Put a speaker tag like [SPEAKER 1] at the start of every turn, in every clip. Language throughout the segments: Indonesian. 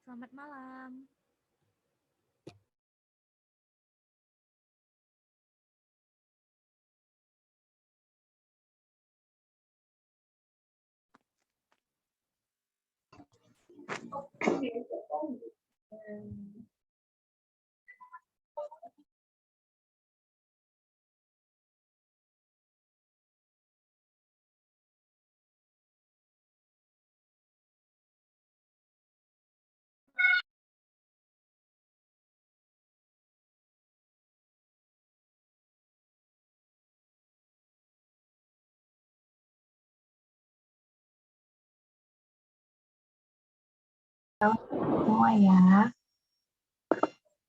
[SPEAKER 1] Selamat malam.
[SPEAKER 2] Semua ya.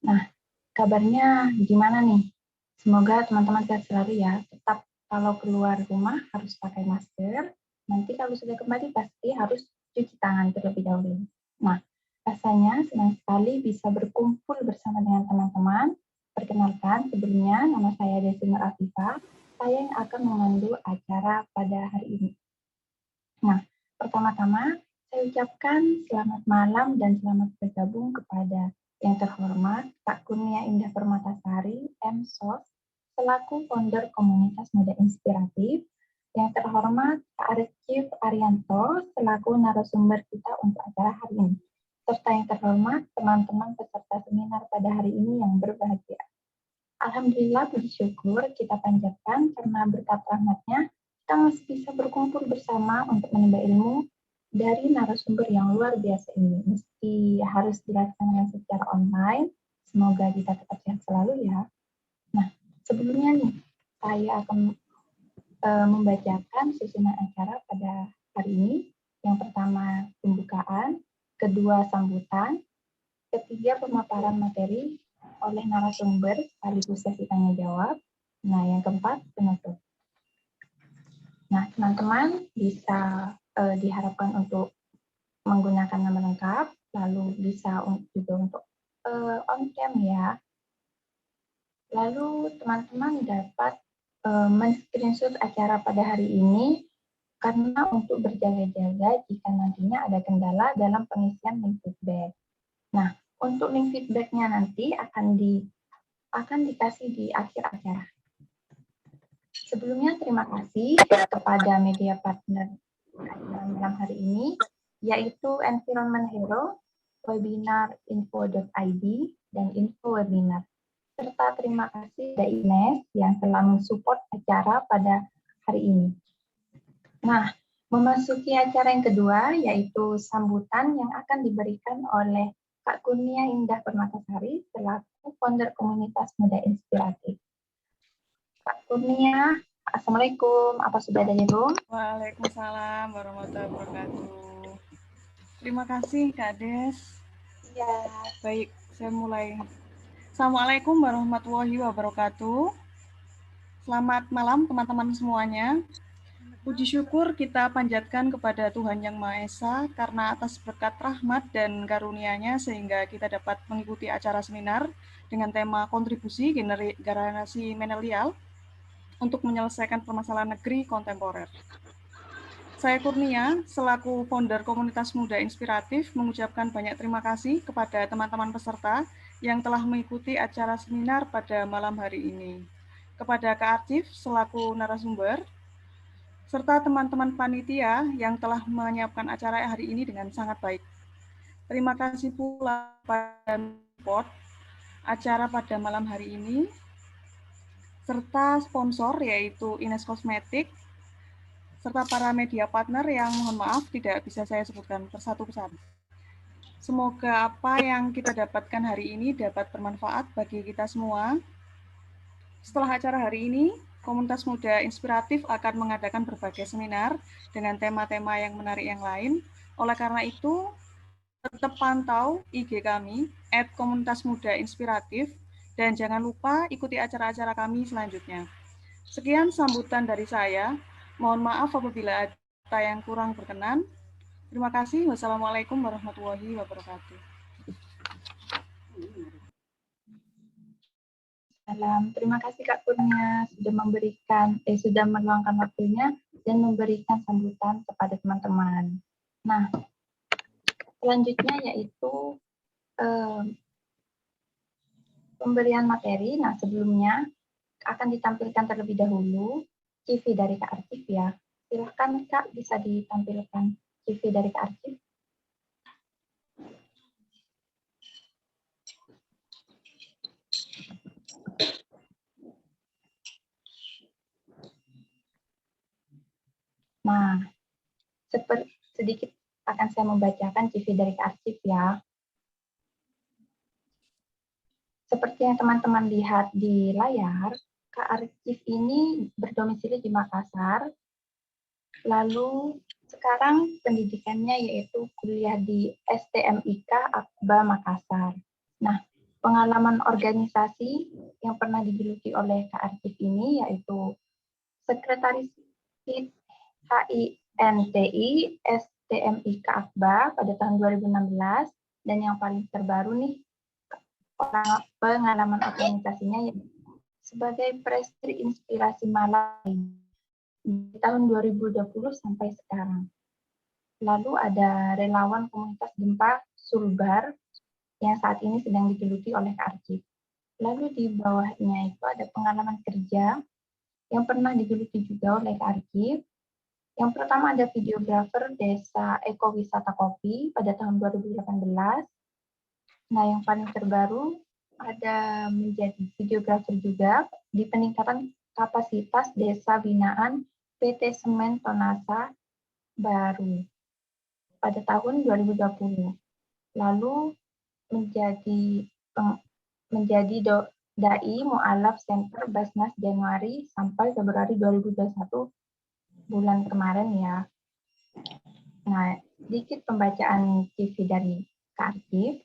[SPEAKER 2] Nah, kabarnya gimana nih? Semoga teman-teman sehat selalu ya. Tetap kalau keluar rumah harus pakai masker. Nanti kalau sudah kembali pasti harus cuci tangan terlebih dahulu. Nah, rasanya senang sekali bisa berkumpul bersama dengan teman-teman. Perkenalkan, sebelumnya nama saya Desi Nur Afifah. Saya yang akan memandu acara pada hari ini. Nah, pertama-tama saya ucapkan selamat malam dan selamat bergabung kepada yang terhormat Kak Kurnia Indah Permatasari, MSOS, selaku founder komunitas muda inspiratif, yang terhormat Kak Arif Arianto, selaku narasumber kita untuk acara hari ini, serta yang terhormat teman-teman peserta seminar pada hari ini yang berbahagia. Alhamdulillah, puji syukur kita panjatkan karena berkat rahmatnya kita masih bisa berkumpul bersama untuk menimba ilmu dari narasumber yang luar biasa ini. Meski harus dilaksanakan secara online, semoga kita tetap sehat selalu ya. Nah, sebelumnya nih, saya akan membacakan susunan acara pada hari ini. Yang pertama, pembukaan, kedua, sambutan, ketiga, pemaparan materi oleh narasumber sekaligus sesi tanya jawab. Nah, yang keempat, penutup. Nah, teman-teman bisa diharapkan untuk menggunakan nama lengkap, lalu bisa juga untuk on cam ya. Lalu teman-teman dapat men-screenshot acara pada hari ini karena untuk berjaga-jaga jika nantinya ada kendala dalam pengisian link feedback. Nah, untuk link feedback-nya nanti akan dikasih di akhir acara. Sebelumnya terima kasih kepada media partner acara malam hari ini, yaitu Environment Hero, webinar info.id, dan info webinar. Serta terima kasih kepada Ines yang telah mensupport acara pada hari ini. Nah, memasuki acara yang kedua, yaitu sambutan yang akan diberikan oleh Kak Kurnia Indah Permatasari, selaku founder komunitas muda inspiratif. Kak Kurnia, Assalamualaikum. Apa sudah ada di room?
[SPEAKER 3] Waalaikumsalam warahmatullahi wabarakatuh. Terima kasih Kak Des.
[SPEAKER 2] Ya.
[SPEAKER 3] Baik, saya mulai. Assalamualaikum warahmatullahi wabarakatuh. Selamat malam teman-teman semuanya. Puji syukur kita panjatkan kepada Tuhan Yang Maha Esa karena atas berkat rahmat dan karunia-Nya sehingga kita dapat mengikuti acara seminar dengan tema kontribusi generasi milenial untuk menyelesaikan permasalahan negeri kontemporer. Saya Kurnia, selaku founder komunitas muda inspiratif, mengucapkan banyak terima kasih kepada teman-teman peserta yang telah mengikuti acara seminar pada malam hari ini. Kepada Kak Artif, selaku narasumber, serta teman-teman panitia yang telah menyiapkan acara hari ini dengan sangat baik. Terima kasih pula pada support acara pada malam hari ini, serta sponsor yaitu Ines Kosmetik, serta para media partner yang mohon maaf tidak bisa saya sebutkan persatu-persatu. Semoga apa yang kita dapatkan hari ini dapat bermanfaat bagi kita semua. Setelah acara hari ini, Komunitas Muda Inspiratif akan mengadakan berbagai seminar dengan tema-tema yang menarik yang lain. Oleh karena itu, tetap pantau IG kami @komunitasmudainspiratif dan jangan lupa ikuti acara-acara kami selanjutnya. Sekian sambutan dari saya. Mohon maaf apabila ada yang kurang berkenan. Terima kasih. Wassalamualaikum warahmatullahi wabarakatuh.
[SPEAKER 2] Terima kasih Kak Kurnia sudah meluangkan waktunya dan memberikan sambutan kepada teman-teman. Nah, Selanjutnya yaitu pemberian materi. Nah, sebelumnya akan ditampilkan terlebih dahulu CV dari Kak Artif ya. Silahkan Kak, bisa ditampilkan CV dari Kak Artif. Nah, sedikit akan saya membacakan CV dari Kak Artif ya. Seperti yang teman-teman lihat di layar, Kak Artif ini berdomisili di Makassar. Lalu sekarang pendidikannya yaitu kuliah di STMIK Akba Makassar. Nah, pengalaman organisasi yang pernah digeluti oleh Kak Artif ini yaitu Sekretaris HINTI STMIK Akba pada tahun 2016, dan yang paling terbaru nih pengalaman organisasinya sebagai Prestri Inspirasi Malam di tahun 2020 sampai sekarang. Lalu ada relawan komunitas gempa Sulbar yang saat ini sedang digeluti oleh Kak Artif. Lalu di bawahnya itu ada pengalaman kerja yang pernah digeluti juga oleh Kak Artif. Yang pertama ada videografer Desa Ekowisata Kopi pada tahun 2018. Nah, yang paling terbaru ada menjadi videografer juga di peningkatan kapasitas desa binaan PT Semen Tonasa Baru pada tahun 2020. Lalu menjadi Dai Mu'alaf Center Basnas Januari sampai Februari 2021 bulan kemarin ya. Nah, sedikit pembacaan CV dari Kak Artif.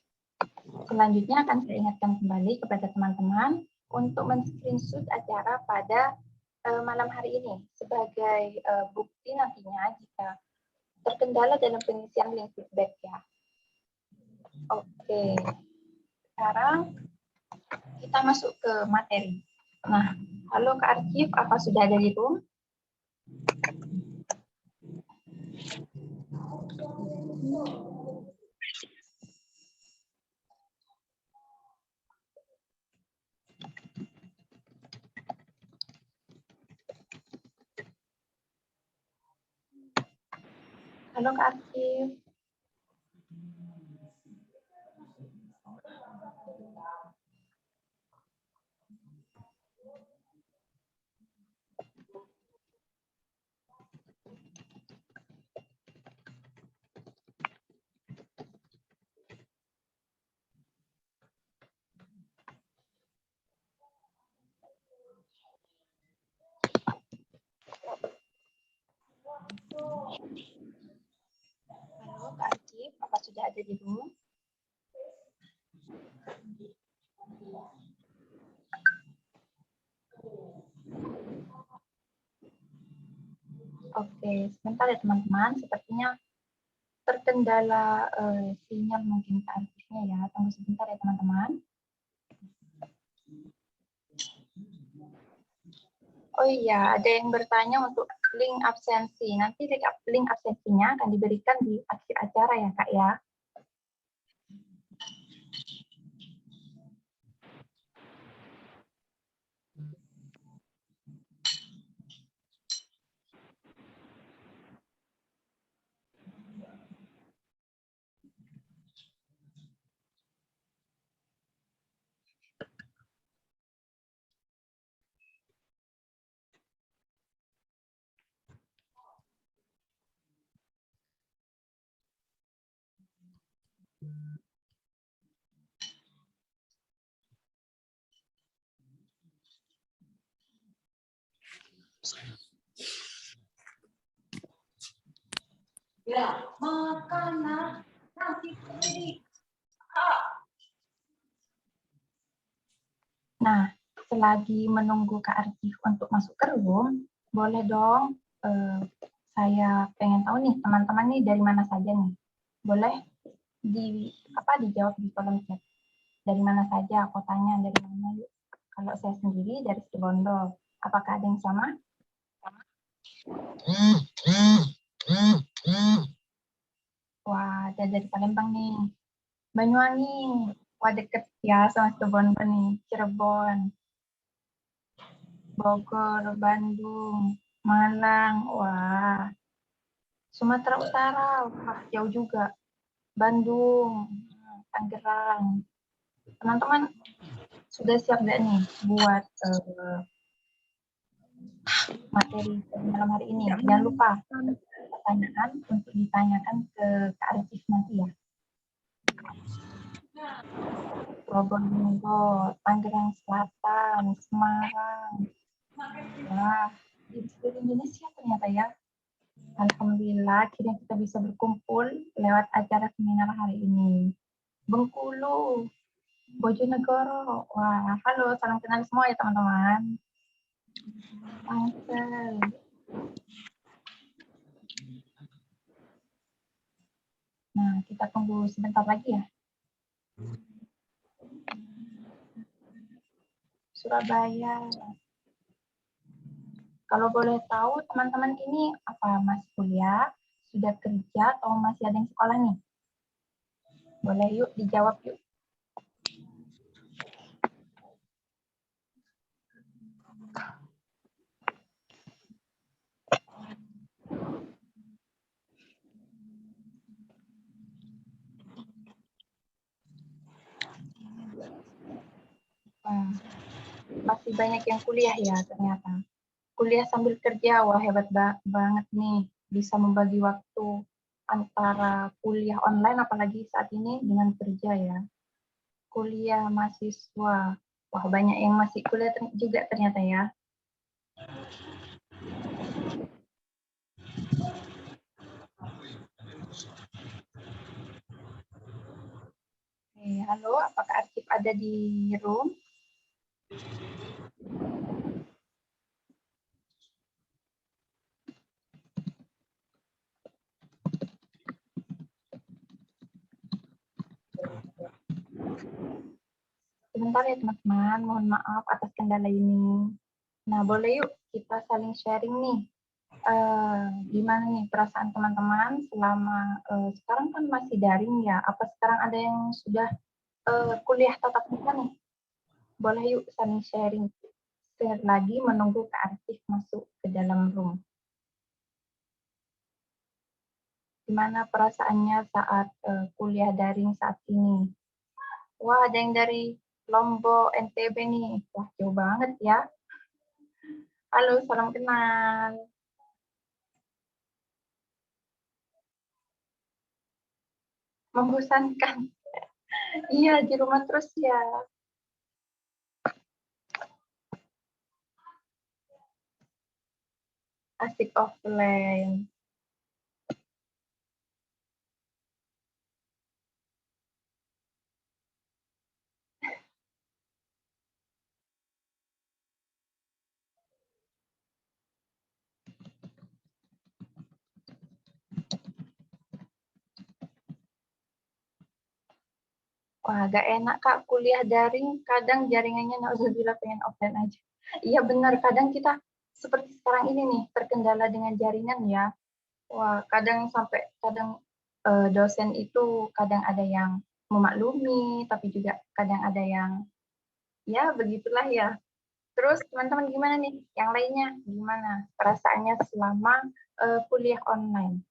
[SPEAKER 2] Selanjutnya akan saya ingatkan kembali kepada teman-teman untuk men-screenshot acara pada malam hari ini sebagai bukti nantinya jika terkendala dalam pengisian link feedback ya. Oke, sekarang kita masuk ke materi. Nah, halo Kak Artif, apa sudah ada di room? Halo Kak Artif. Halo Kak Artif, apa sudah ada di room? Oke, sebentar ya teman-teman. Sepertinya terkendala sinyal mungkin Kak Artifnya ya. Tunggu sebentar ya teman-teman. Oh iya, ada yang bertanya untuk link absensi. Nanti link absensinya akan diberikan di akhir acara ya Kak ya. Ya, makanan nanti. Nah, selagi menunggu Kak Artif untuk masuk ke room, boleh dong saya pengen tahu nih teman-teman nih dari mana saja nih. Boleh dijawab di kolom chat. Dari mana saja, kotanya dari mana yuk. Kalau saya sendiri dari Situbondo. Apakah ada yang sama? Wah, dan dari Palembang nih. Banyuwangi, wah deket ya sama Cirebon nih. Cirebon, Bogor, Bandung, Malang, wah. Sumatera Utara, wah jauh juga. Bandung, Tangerang. Teman-teman sudah siap nggak nih buat materi malam hari ini? Jangan lupa pertanyaan untuk ditanyakan ke Kak Arif nanti ya. Probolinggo, Tangerang Selatan, Semarang. Wah, di seluruh Indonesia ternyata ya. Alhamdulillah, akhirnya kita bisa berkumpul lewat acara seminar hari ini. Bengkulu, Bojonegoro. Wah, halo, salam kenal semua ya teman-teman. Tangsel. Nah, kita tunggu sebentar lagi ya. Surabaya. Kalau boleh tahu, teman-teman ini apa masih kuliah, sudah kerja, atau masih ada yang sekolah nih? Boleh yuk dijawab yuk. Wah, masih banyak yang kuliah ya ternyata. Kuliah sambil kerja, wah hebat banget nih. Bisa membagi waktu antara kuliah online, apalagi saat ini dengan kerja ya. Kuliah mahasiswa, wah banyak yang masih kuliah juga ternyata ya. Halo, apakah Arsip ada di room? Sebentar ya teman-teman, mohon maaf atas kendala ini. Nah, boleh yuk kita saling sharing nih. Gimana nih perasaan teman-teman selama sekarang kan masih daring ya? Apa sekarang ada yang sudah kuliah tatap muka nih? Boleh yuk saling sharing. Sekali lagi menunggu Kak Artif masuk ke dalam room. Gimana perasaannya saat kuliah daring saat ini? Wah, ada yang dari Lombok, NTB nih. Wah, jauh banget ya. Halo, salam kenal. Membosankan. Iya, di rumah terus ya. Asik offline. Wah, agak enak Kak, kuliah daring, kadang jaringannya nauzubillah pengen offline aja. Iya benar, kadang kita seperti sekarang ini nih, terkendala dengan jaringan ya. Wah, kadang dosen itu kadang ada yang memaklumi, tapi juga kadang ada yang ya begitulah ya. Terus teman-teman gimana nih? Yang lainnya gimana perasaannya selama kuliah online?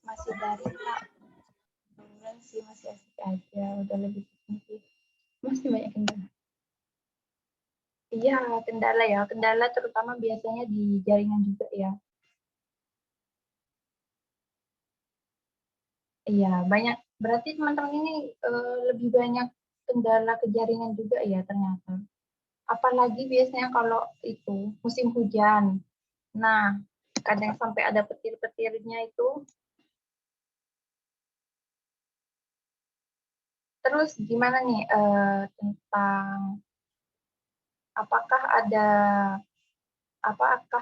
[SPEAKER 2] Masih daring Kak, bulan sih masih asik aja, udah lebih tinggi. Masih banyak kendala. Iya, kendala ya, kendala terutama biasanya di jaringan juga ya. Iya, banyak. Berarti teman-teman ini lebih banyak kendala ke jaringan juga ya ternyata. Apalagi biasanya kalau itu musim hujan. Nah, kadang sampai ada petir-petirnya itu. Terus gimana nih tentang apakah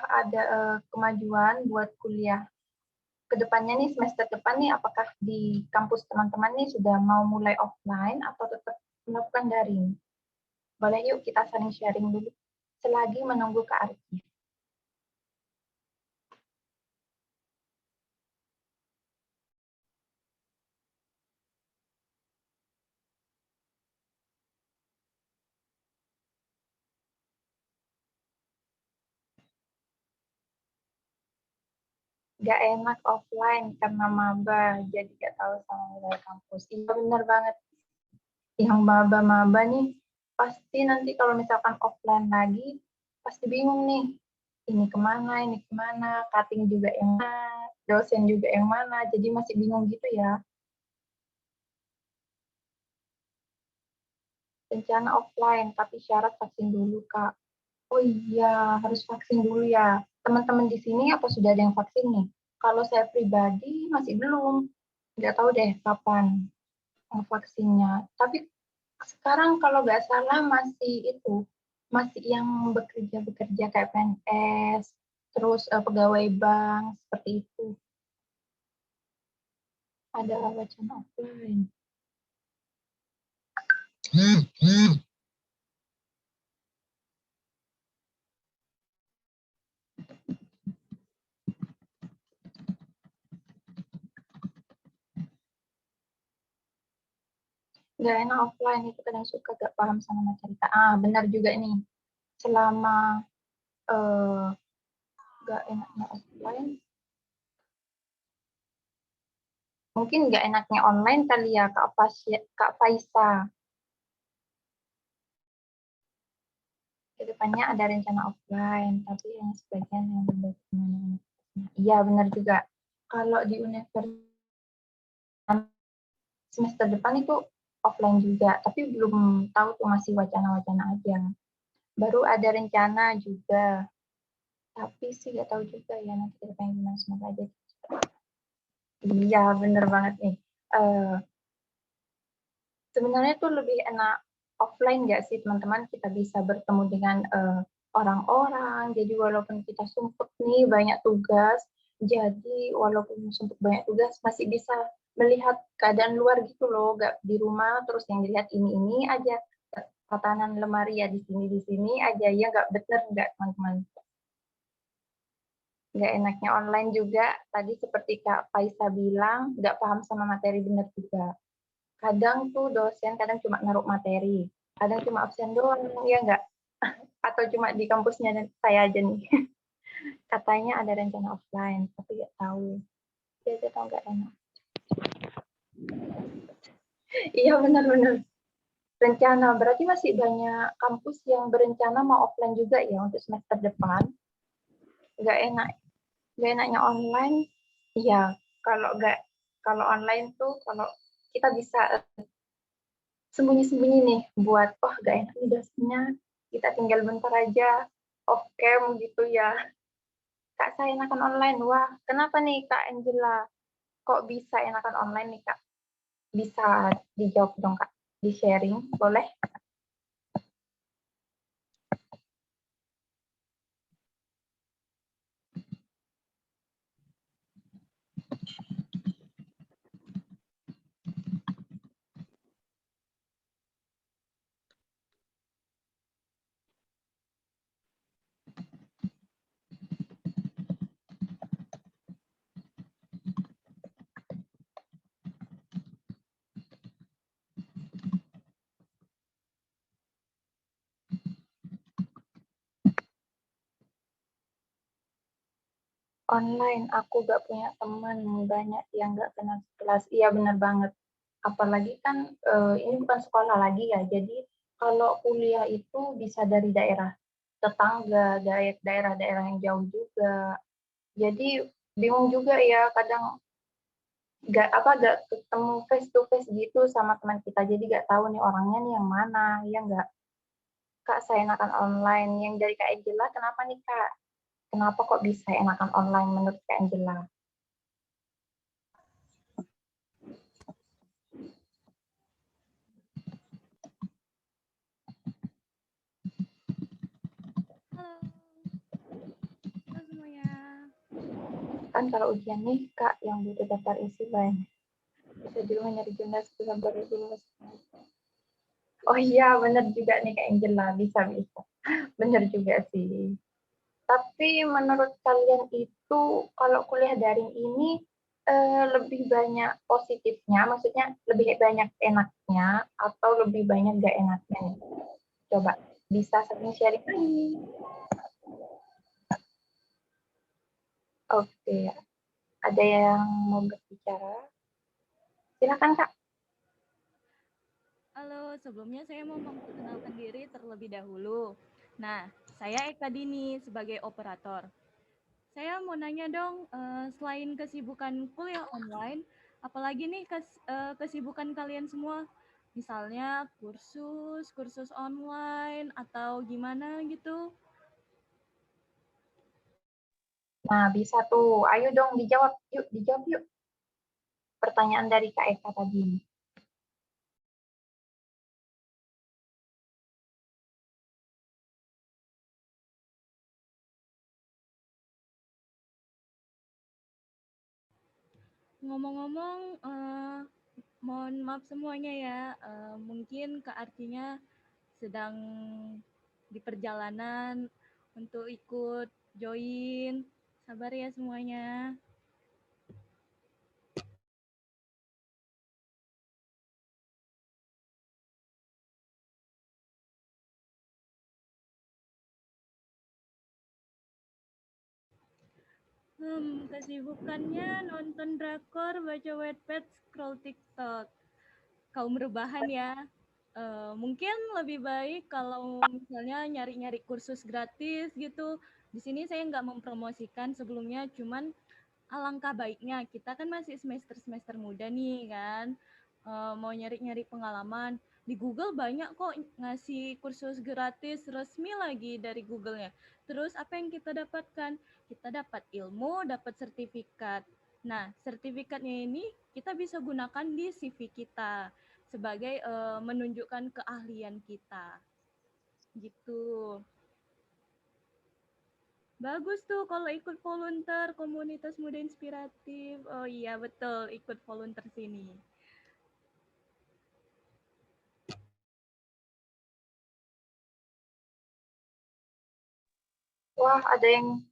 [SPEAKER 2] ada kemajuan buat kuliah ke depannya nih, semester depan nih, apakah di kampus teman-teman nih sudah mau mulai offline atau tetap melakukan daring? Boleh yuk kita saling sharing dulu selagi menunggu Kak Arif. Gak enak offline karena maba, jadi gak tahu sama wilayah kampus. Iya bener banget. Yang maba-maba nih, pasti nanti kalau misalkan offline lagi, pasti bingung nih. Ini kemana, cutting juga yang mana, dosen juga yang mana, jadi masih bingung gitu ya. Rencana offline, tapi syarat vaksin dulu, Kak. Oh iya, harus vaksin dulu ya. Teman-teman di sini apa sudah ada yang vaksin nih? Kalau saya pribadi masih belum. Nggak tahu deh kapan vaksinnya. Tapi sekarang kalau nggak salah masih yang bekerja kayak PNS, terus pegawai bank, seperti itu. Ada wacana offline. Nggak enak offline, itu kadang suka gak paham sama materi. Benar juga nih. Selama nggak enaknya offline, mungkin nggak enaknya online kali ya, Kak Faisa. Kedepannya ada rencana offline, tapi yang sebagian yang berbeda. Iya, benar juga. Kalau di universitas semester depan itu offline juga, tapi belum tahu tuh, masih wacana-wacana aja. Baru ada rencana juga, tapi sih nggak tahu juga ya nanti kedepannya gimana, semoga aja. Iya, bener banget nih. Sebenarnya tuh lebih enak offline nggak sih teman-teman? Kita bisa bertemu dengan orang-orang. Jadi walaupun kita sumpah nih banyak tugas, jadi walaupun sumpah banyak tugas masih bisa melihat keadaan luar gitu loh. Nggak di rumah terus yang dilihat ini aja. Tatanan lemari ya di sini aja, ya nggak bener nggak teman-teman? Nggak enaknya online juga, tadi seperti Kak Faisa bilang, nggak paham sama materi bener juga. Kadang tuh dosen kadang cuma naruh materi, kadang cuma absen doang, ya nggak? Atau cuma di kampusnya saya aja nih. Katanya ada rencana offline, tapi nggak tahu. Dia tahu nggak enak. Iya benar-benar. Rencana, berarti masih banyak kampus yang berencana mau offline juga ya untuk semester depan. Nggak enak, nggak enaknya online. Iya, kalau online tuh kalau kita bisa sembunyi-sembunyi nih buat gak enak nih dosennya, kita tinggal bentar aja off cam gitu ya. Kak, saya enakan online. Wah, kenapa nih Kak Angela? Kok bisa enakan online nih Kak? Bisa dijawab dong Kak, di sharing boleh? Online, aku gak punya teman, banyak yang gak kenal kelas. Iya benar banget. Apalagi kan ini bukan sekolah lagi ya, jadi kalau kuliah itu bisa dari daerah tetangga, daerah-daerah yang jauh juga. Jadi bingung juga ya, kadang gak ketemu face to face gitu sama teman kita, jadi gak tahu nih orangnya nih yang mana, ya nggak? Kak, saya enakan online. Yang dari Kak Angela, kenapa nih Kak? Kenapa kok bisa enakan online menurut Kak Angela? kan kalau ujian nih, Kak, yang butuh daftar isi banyak. Bisa di rumah nyari jurnal baru lulus. Oh iya, bener juga nih Kak Angela, bisa. Bener juga sih. Tapi menurut kalian itu kalau kuliah daring ini lebih banyak positifnya, maksudnya lebih banyak enaknya atau lebih banyak gak enaknya nih? Coba bisa sering sharing. Oke, ada yang mau berbicara? Silakan Kak.
[SPEAKER 1] Halo, sebelumnya saya mau memperkenalkan diri terlebih dahulu. Nah, saya Eka Dini sebagai operator. Saya mau nanya dong, selain kesibukan kuliah online, apalagi nih kesibukan kalian semua? Misalnya kursus online, atau gimana gitu?
[SPEAKER 2] Nah, bisa tuh. Ayo dong dijawab. Dijawab yuk. Pertanyaan dari Kak Eka tadi.
[SPEAKER 1] Ngomong-ngomong, mohon maaf semuanya ya, mungkin Kak Artinya sedang di perjalanan untuk ikut join. Sabar ya semuanya. Kesibukannya nonton drakor, baca Wattpad, scroll TikTok. Kaum rebahan ya. Mungkin lebih baik kalau misalnya nyari-nyari kursus gratis gitu. Di sini saya nggak mempromosikan sebelumnya, cuman alangkah baiknya kita kan masih semester muda nih kan, mau nyari-nyari pengalaman di Google banyak kok ngasih kursus gratis resmi lagi dari Google-nya. Terus apa yang kita dapatkan? Kita dapat ilmu, dapat sertifikat. Nah, sertifikatnya ini kita bisa gunakan di CV kita sebagai menunjukkan keahlian kita. Gitu. Bagus tuh kalau ikut volunteer komunitas muda inspiratif. Oh iya betul, ikut volunteer sini.
[SPEAKER 2] Wah, ada yang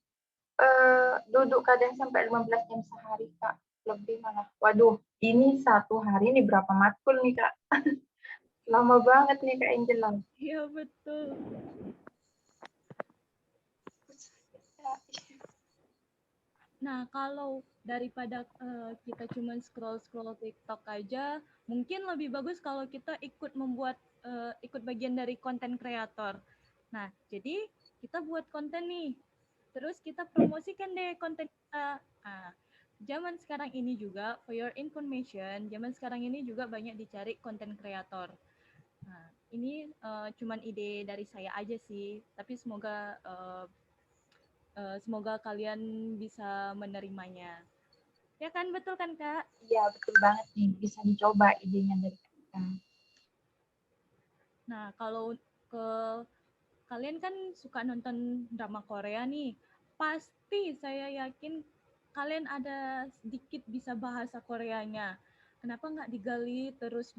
[SPEAKER 2] duduk kadang sampai 15 jam sehari, Kak. Lebih malah. Waduh, ini satu hari ini berapa matkul nih, Kak? Lama banget nih, Kak Angela.
[SPEAKER 1] Iya betul. Nah, kalau daripada kita cuma scroll TikTok aja, mungkin lebih bagus kalau kita ikut bagian dari konten kreator. Nah, jadi kita buat konten nih, terus kita promosikan deh konten kita. Nah, zaman sekarang ini juga, for your information, zaman sekarang ini juga banyak dicari konten kreator. Nah, ini cuman ide dari saya aja sih, tapi semoga kalian bisa menerimanya. Ya kan, betul kan Kak?
[SPEAKER 2] Iya, betul banget nih. Bisa dicoba idenya dari kita.
[SPEAKER 1] Nah, kalau ke kalian kan suka nonton drama Korea nih, pasti saya yakin kalian ada sedikit bisa bahasa Koreanya. Kenapa nggak digali terus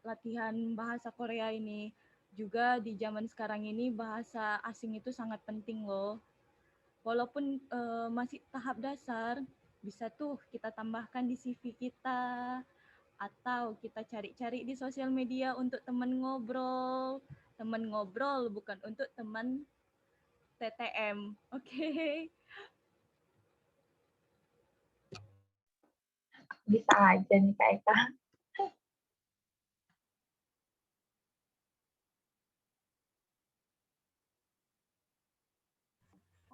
[SPEAKER 1] latihan bahasa Korea ini? Juga di zaman sekarang ini bahasa asing itu sangat penting loh. Walaupun masih tahap dasar, bisa tuh kita tambahkan di CV kita, atau kita cari-cari di sosial media untuk teman ngobrol bukan untuk teman TTM. Oke.
[SPEAKER 2] Bisa aja nih, Kak Eka.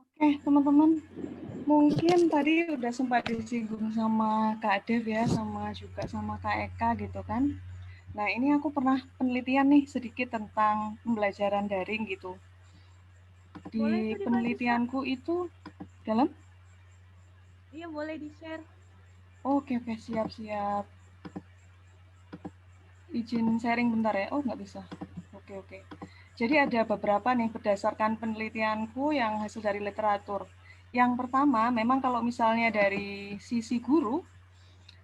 [SPEAKER 3] Oke, teman-teman. Mungkin tadi udah sempat disinggung sama Kak Dev ya, sama juga sama Kak Eka gitu kan. Nah, ini aku pernah penelitian nih sedikit tentang pembelajaran daring gitu. Di
[SPEAKER 1] Boleh tuh dibagi,
[SPEAKER 3] penelitianku itu dalam?
[SPEAKER 1] Iya, boleh di-share.
[SPEAKER 3] Oke, siap. Izin sharing bentar ya. Oh, nggak bisa. Oke. Jadi ada beberapa nih berdasarkan penelitianku yang hasil dari literatur. Yang pertama, memang kalau misalnya dari sisi guru,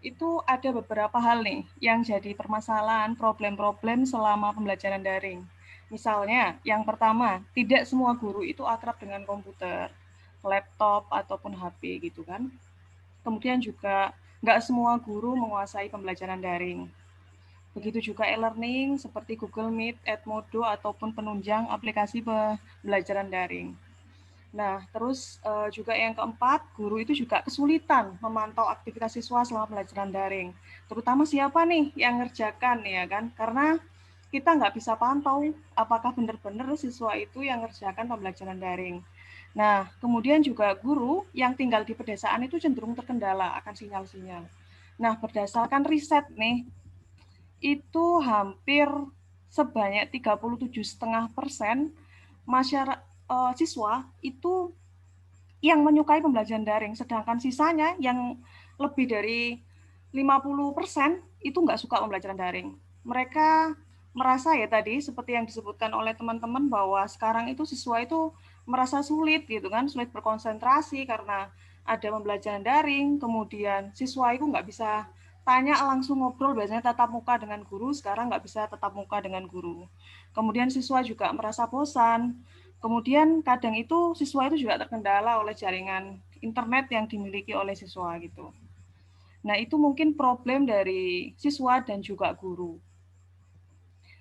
[SPEAKER 3] itu ada beberapa hal nih yang jadi permasalahan, problem-problem selama pembelajaran daring. Misalnya, yang pertama, tidak semua guru itu akrab dengan komputer, laptop, ataupun HP gitu kan. Kemudian juga nggak semua guru menguasai pembelajaran daring. Begitu juga e-learning seperti Google Meet, Edmodo, ataupun penunjang aplikasi pembelajaran daring. Nah, terus juga yang keempat, guru itu juga kesulitan memantau aktivitas siswa selama pembelajaran daring. Terutama siapa nih yang ngerjakan, ya kan? Karena kita nggak bisa pantau apakah benar-benar siswa itu yang ngerjakan pembelajaran daring. Nah, kemudian juga guru yang tinggal di pedesaan itu cenderung terkendala akan sinyal-sinyal. Nah, berdasarkan riset nih, itu hampir sebanyak 37,5% masyarakat siswa itu yang menyukai pembelajaran daring, sedangkan sisanya yang lebih dari 50% itu nggak suka pembelajaran daring. Mereka merasa ya tadi seperti yang disebutkan oleh teman-teman bahwa sekarang itu siswa itu merasa sulit gitu kan, sulit berkonsentrasi karena ada pembelajaran daring, kemudian siswa itu nggak bisa tanya langsung ngobrol, biasanya tatap muka dengan guru, sekarang nggak bisa tatap muka dengan guru. Kemudian siswa juga merasa bosan, kemudian kadang itu siswa itu juga terkendala oleh jaringan internet yang dimiliki oleh siswa gitu. Nah, itu mungkin problem dari siswa dan juga guru.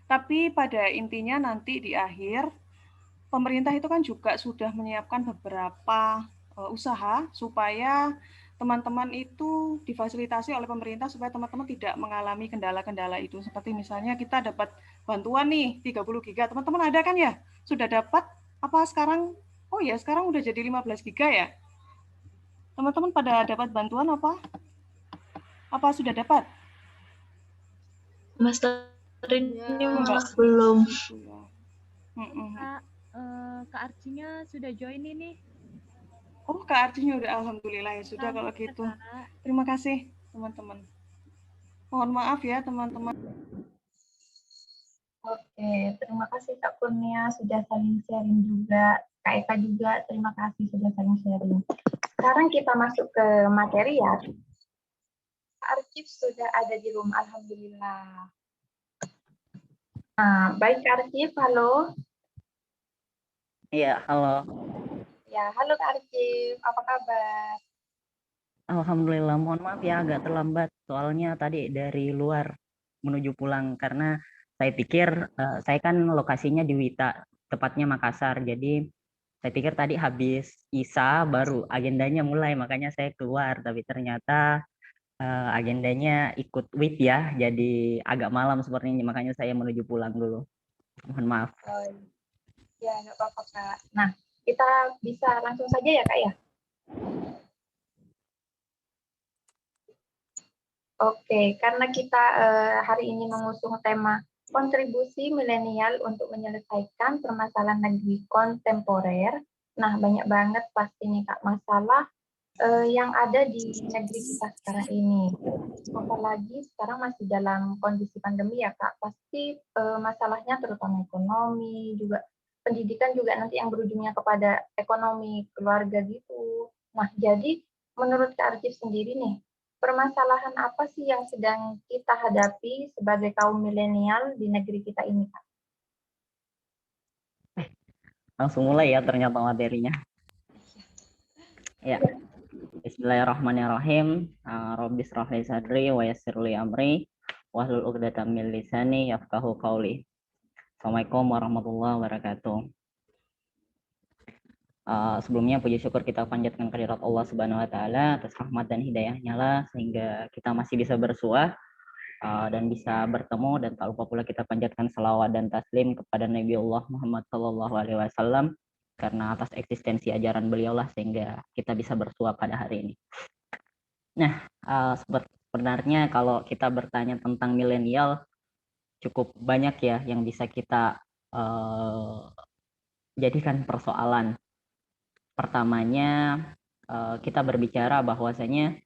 [SPEAKER 3] Tapi pada intinya nanti di akhir, pemerintah itu kan juga sudah menyiapkan beberapa usaha supaya teman-teman itu difasilitasi oleh pemerintah supaya teman-teman tidak mengalami kendala-kendala itu. Seperti misalnya kita dapat bantuan nih 30 giga. Teman-teman ada kan ya? Sudah dapat apa sekarang? Oh ya, sekarang udah jadi 15 giga ya. Teman-teman pada dapat bantuan apa? Apa sudah dapat?
[SPEAKER 4] Mas
[SPEAKER 1] Ya,
[SPEAKER 4] ini
[SPEAKER 3] Enggak.
[SPEAKER 4] belum.
[SPEAKER 3] Gitu ya.
[SPEAKER 1] Kak, Kak Arcinya sudah join ini.
[SPEAKER 3] Oh, Kak Arcinya udah, alhamdulillah ya sudah kalau
[SPEAKER 1] Selamat ya,
[SPEAKER 3] gitu.
[SPEAKER 1] Kak.
[SPEAKER 3] Terima kasih teman-teman. Mohon maaf ya teman-teman.
[SPEAKER 2] Oke, terima kasih Kak Kurnia sudah saling sharing juga. Kak Eka juga terima kasih sudah saling sharing. Sekarang kita masuk ke materi ya. Arsip sudah ada di rumah, alhamdulillah. Nah, baik Kak Arsip, halo.
[SPEAKER 5] Iya, halo.
[SPEAKER 2] Ya, halo Kak Arsip, apa kabar?
[SPEAKER 5] Alhamdulillah, mohon maaf ya agak terlambat. Soalnya tadi dari luar menuju pulang karena saya pikir saya kan lokasinya di Wita, tepatnya Makassar. Jadi saya pikir tadi habis Isa baru agendanya mulai, makanya saya keluar. Tapi ternyata agendanya ikut WIT ya, jadi agak malam sepertinya. Makanya saya menuju pulang dulu. Mohon maaf.
[SPEAKER 2] Oh, ya, nggak apa-apa Kak. Nah, kita bisa langsung saja ya Kak ya? Oke, karena kita hari ini mengusung tema kontribusi milenial untuk menyelesaikan permasalahan negeri kontemporer. Nah, banyak banget pastinya Kak masalah yang ada di negeri kita sekarang ini. Apalagi sekarang masih dalam kondisi pandemi ya Kak, pasti masalahnya terutama ekonomi, juga pendidikan juga nanti yang berujungnya kepada ekonomi keluarga gitu. Nah, jadi menurut Kak Arjif sendiri nih, permasalahan apa sih yang sedang kita hadapi sebagai kaum milenial di negeri kita ini, Kak?
[SPEAKER 5] Langsung mulai ya ternyata materinya. Ya. Bismillahirrahmanirrahim. Rabbi shrah li sadri wa yassir li amri wahlul 'uqdatam min lisani yafqahu qawli. Assalamualaikum warahmatullahi wabarakatuh. Sebelumnya puji syukur kita panjatkan kehadirat Allah Subhanahu wa taala atas rahmat dan hidayahnya lah sehingga kita masih bisa bersua dan bisa bertemu, dan tak lupa pula kita panjatkan salawat dan taslim kepada Nabi Allah Muhammad sallallahu alaihi wasallam karena atas eksistensi ajaran beliau lah sehingga kita bisa bersua pada hari ini. Nah, sebenarnya kalau kita bertanya tentang milenial, cukup banyak ya yang bisa kita jadikan persoalan. Pertamanya, kita berbicara bahwasanya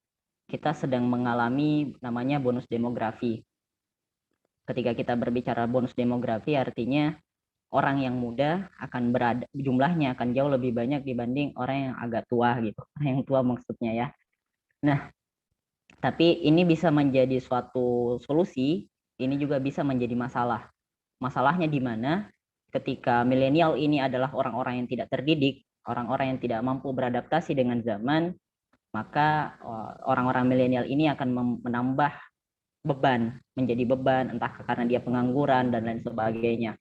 [SPEAKER 5] kita sedang mengalami namanya bonus demografi. Ketika kita berbicara bonus demografi, artinya orang yang muda akan jumlahnya akan jauh lebih banyak dibanding orang yang agak tua gitu, orang yang tua maksudnya ya. Nah, tapi ini bisa menjadi suatu solusi, ini juga bisa menjadi masalah. Masalahnya di mana ketika milenial ini adalah orang-orang yang tidak terdidik, orang-orang yang tidak mampu beradaptasi dengan zaman, maka orang-orang milenial ini akan menambah beban, menjadi beban, entah karena dia pengangguran dan lain sebagainya.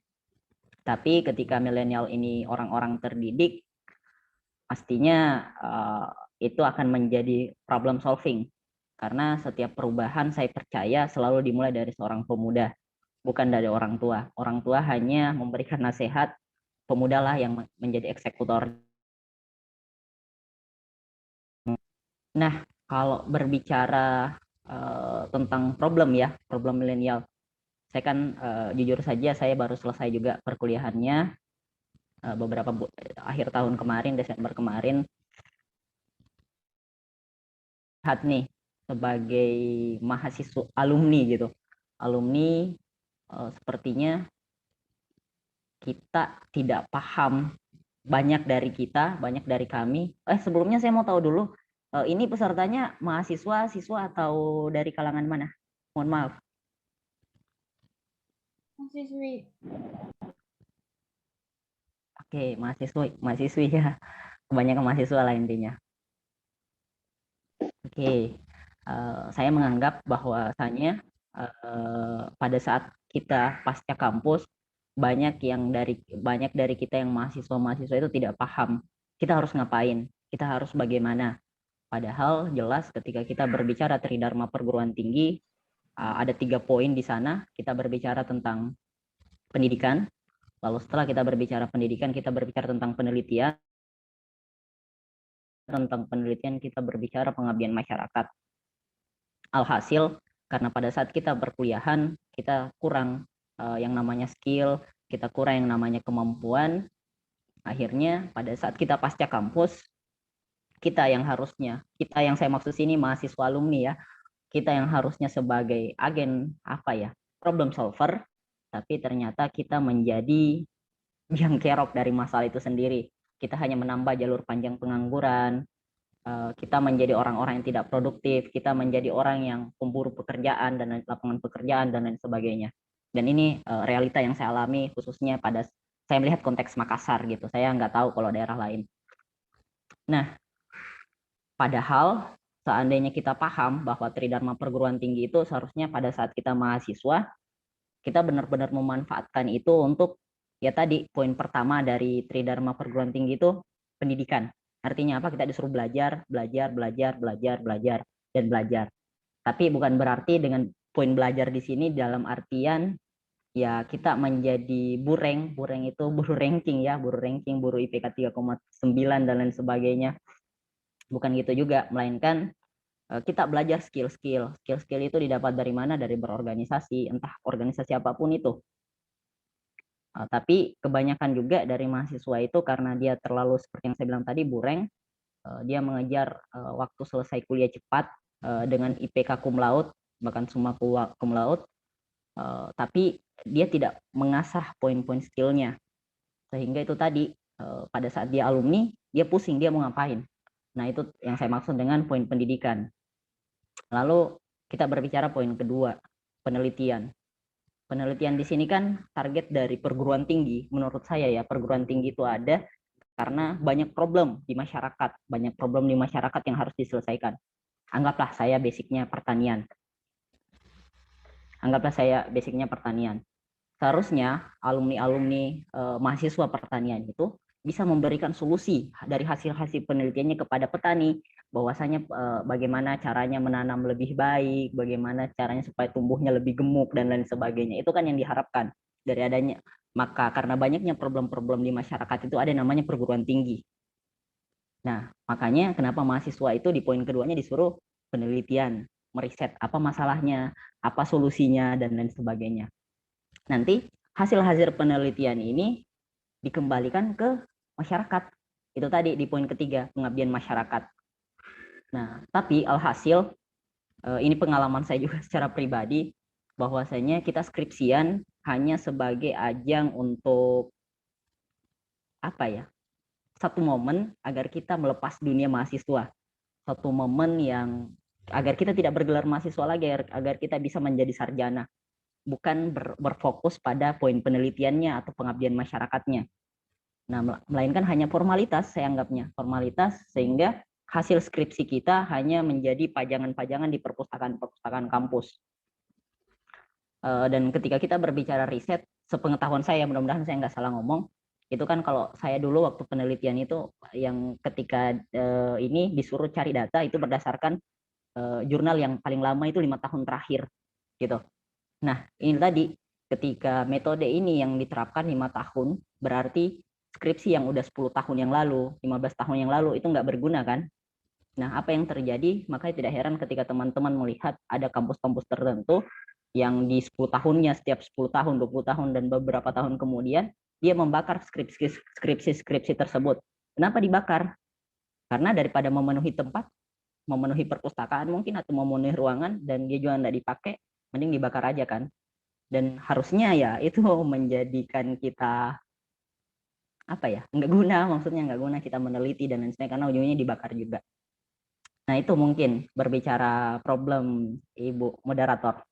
[SPEAKER 5] Tapi ketika milenial ini orang-orang terdidik, pastinya itu akan menjadi problem solving. Karena setiap perubahan saya percaya selalu dimulai dari seorang pemuda, bukan dari orang tua. Orang tua hanya memberikan nasihat, pemuda lah yang menjadi eksekutor. Nah, kalau berbicara tentang problem ya, problem milenial, saya kan jujur saja saya baru selesai juga perkuliahannya beberapa akhir tahun kemarin, Desember kemarin. Lihat nih sebagai mahasiswa alumni gitu, alumni sepertinya kita tidak paham, banyak dari kami. Sebelumnya saya mau tahu dulu, ini pesertanya mahasiswa, siswa atau dari kalangan mana? Mohon maaf.
[SPEAKER 1] Mahasiswi.
[SPEAKER 5] Oke, mahasiswi ya. Kebanyakan mahasiswa lah intinya. Oke, saya menganggap bahwasanya pada saat kita pasca kampus banyak dari kita yang mahasiswa itu tidak paham kita harus ngapain, kita harus bagaimana. Padahal jelas ketika kita berbicara Tridharma perguruan tinggi ada 3 poin di sana. Kita berbicara tentang pendidikan, lalu setelah kita berbicara pendidikan kita berbicara tentang penelitian, kita berbicara pengabdian masyarakat. Alhasil karena pada saat kita perkuliahan kita kurang yang namanya skill, kita kurang yang namanya kemampuan, akhirnya pada saat kita pasca kampus kita yang saya maksud sini mahasiswa alumni ya, kita yang harusnya sebagai agen problem solver, tapi ternyata kita menjadi biang kerok dari masalah itu sendiri. Kita hanya menambah jalur panjang pengangguran, kita menjadi orang-orang yang tidak produktif, kita menjadi orang yang pemburu pekerjaan dan lapangan pekerjaan dan lain sebagainya. Dan ini realita yang saya alami khususnya pada saya melihat konteks Makassar gitu. Saya nggak tahu kalau daerah lain. Nah, padahal seandainya kita paham bahwa Tridharma perguruan tinggi itu seharusnya pada saat kita mahasiswa, kita benar-benar memanfaatkan itu untuk ya tadi poin pertama dari Tridharma perguruan tinggi itu pendidikan. Artinya apa? Kita disuruh belajar. Tapi bukan berarti dengan poin belajar di sini dalam artian ya kita menjadi bureng itu buru ranking, buru IPK 3,9 dan lain sebagainya. Bukan gitu juga, melainkan kita belajar skill itu didapat dari mana? Dari berorganisasi, entah organisasi apapun itu. Tapi kebanyakan juga dari mahasiswa itu karena dia terlalu seperti yang saya bilang tadi bureng, dia mengejar waktu selesai kuliah cepat dengan IPK cum laude, bahkan summa cum laude, tapi dia tidak mengasah poin-poin skillnya, sehingga itu tadi pada saat dia alumni dia pusing dia mau ngapain. Nah itu yang saya maksud dengan poin pendidikan. Lalu kita berbicara poin kedua, penelitian. Penelitian di sini kan target dari perguruan tinggi, menurut saya ya perguruan tinggi itu ada karena banyak problem di masyarakat yang harus diselesaikan. Anggaplah saya basicnya pertanian. Seharusnya alumni mahasiswa pertanian itu bisa memberikan solusi dari hasil-hasil penelitiannya kepada petani, bahwasanya bagaimana caranya menanam lebih baik, bagaimana caranya supaya tumbuhnya lebih gemuk dan lain sebagainya. Itu kan yang diharapkan dari adanya. Maka karena banyaknya problem-problem di masyarakat itu ada namanya perguruan tinggi. Nah, makanya kenapa mahasiswa itu di poin keduanya disuruh penelitian, meriset apa masalahnya, apa solusinya dan lain sebagainya. Nanti hasil-hasil penelitian ini dikembalikan ke masyarakat. Itu tadi di poin ketiga, pengabdian masyarakat. Nah, tapi alhasil ini pengalaman saya juga secara pribadi, bahwasanya kita skripsian hanya sebagai ajang untuk apa ya, satu momen agar kita melepas dunia mahasiswa, satu momen yang agar kita tidak bergelar mahasiswa lagi, agar kita bisa menjadi sarjana, bukan berfokus pada poin penelitiannya atau pengabdian masyarakatnya. Nah, melainkan hanya formalitas, saya anggapnya formalitas, sehingga hasil skripsi kita hanya menjadi pajangan-pajangan di perpustakaan kampus. Dan ketika kita berbicara riset, sepengetahuan saya, mudah-mudahan saya nggak salah ngomong, itu kan kalau saya dulu waktu penelitian itu yang ketika ini disuruh cari data itu berdasarkan jurnal yang paling lama itu 5 tahun terakhir gitu. Nah, ini tadi ketika metode ini yang diterapkan 5 tahun, berarti skripsi yang udah 10 tahun yang lalu, 15 tahun yang lalu itu nggak berguna kan? Nah, apa yang terjadi? Makanya tidak heran ketika teman-teman melihat ada kampus-kampus tertentu yang di 10 tahunnya, setiap 10 tahun, 20 tahun, dan beberapa tahun kemudian, dia membakar skripsi tersebut. Kenapa dibakar? Karena daripada memenuhi tempat, memenuhi perpustakaan mungkin, atau memenuhi ruangan, dan dia juga nggak dipakai, mending dibakar aja kan. Dan harusnya ya itu menjadikan kita apa ya, nggak guna, maksudnya nggak guna kita meneliti dan lain sebagainya, karena ujungnya dibakar juga. Nah, itu mungkin berbicara problem Ibu moderator.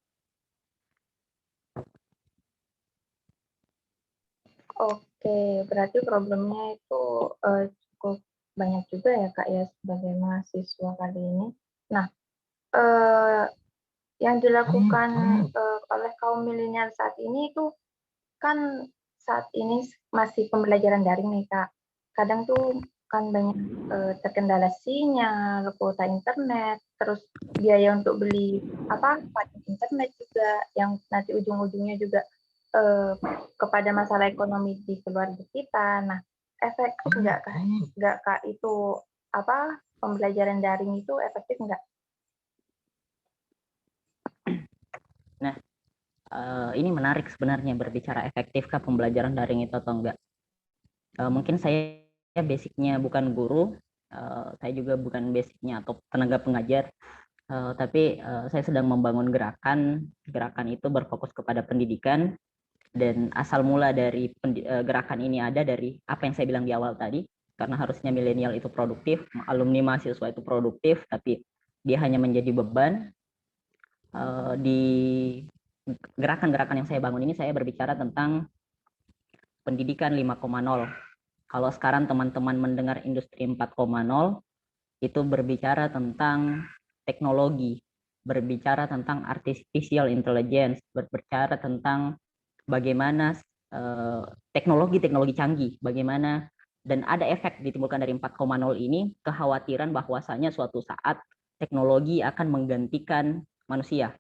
[SPEAKER 2] Oke, berarti problemnya itu cukup banyak juga ya Kak ya sebagai mahasiswa kali ini. Nah, yang dilakukan oleh kaum milenial saat ini itu kan saat ini masih pembelajaran daring nih Kak. Kadang tuh kan banyak terkendala sinyal, kuota internet, terus biaya untuk beli paket internet juga, yang nanti ujung-ujungnya juga kepada masalah ekonomi di keluarga kita. Nah, efektif nggak Kak itu pembelajaran daring itu efektif nggak?
[SPEAKER 5] Nah, ini menarik sebenarnya berbicara efektifkah pembelajaran daring itu atau enggak. Mungkin saya basicnya bukan guru, saya juga bukan basicnya atau tenaga pengajar, tapi saya sedang membangun gerakan itu berfokus kepada pendidikan, dan asal mula dari gerakan ini ada dari apa yang saya bilang di awal tadi, karena harusnya milenial itu produktif, alumni mahasiswa itu produktif, tapi dia hanya menjadi beban. Di gerakan-gerakan yang saya bangun ini saya berbicara tentang pendidikan 5.0. Kalau sekarang teman-teman mendengar industri 4.0, itu berbicara tentang teknologi, berbicara tentang artificial intelligence, berbicara tentang bagaimana teknologi-teknologi canggih, bagaimana, dan ada efek ditimbulkan dari 4.0 ini, kekhawatiran bahwasanya suatu saat teknologi akan menggantikan manusia.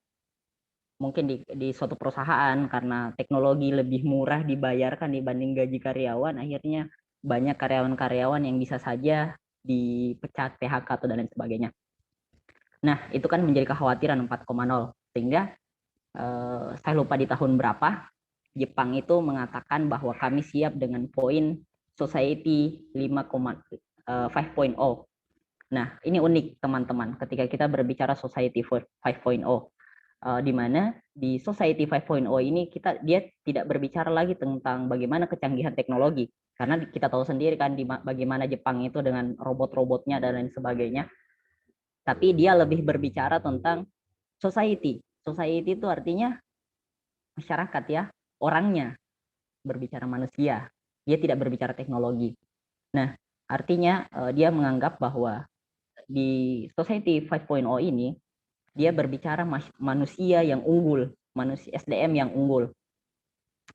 [SPEAKER 5] Mungkin di suatu perusahaan karena teknologi lebih murah dibayarkan dibanding gaji karyawan, akhirnya banyak karyawan-karyawan yang bisa saja dipecat, PHK atau dan lain sebagainya. Nah, itu kan menjadi kekhawatiran 4.0, sehingga saya lupa di tahun berapa Jepang itu mengatakan bahwa kami siap dengan poin Society 5.0. Nah, ini unik teman-teman ketika kita berbicara Society 5.0. Di mana di Society 5.0 ini dia tidak berbicara lagi tentang bagaimana kecanggihan teknologi, karena kita tahu sendiri kan bagaimana Jepang itu dengan robot-robotnya dan lain sebagainya, tapi dia lebih berbicara tentang society. Society itu artinya masyarakat ya, orangnya, berbicara manusia, dia tidak berbicara teknologi. Nah, artinya dia menganggap bahwa di Society 5.0 ini dia berbicara manusia yang unggul, manusia SDM yang unggul.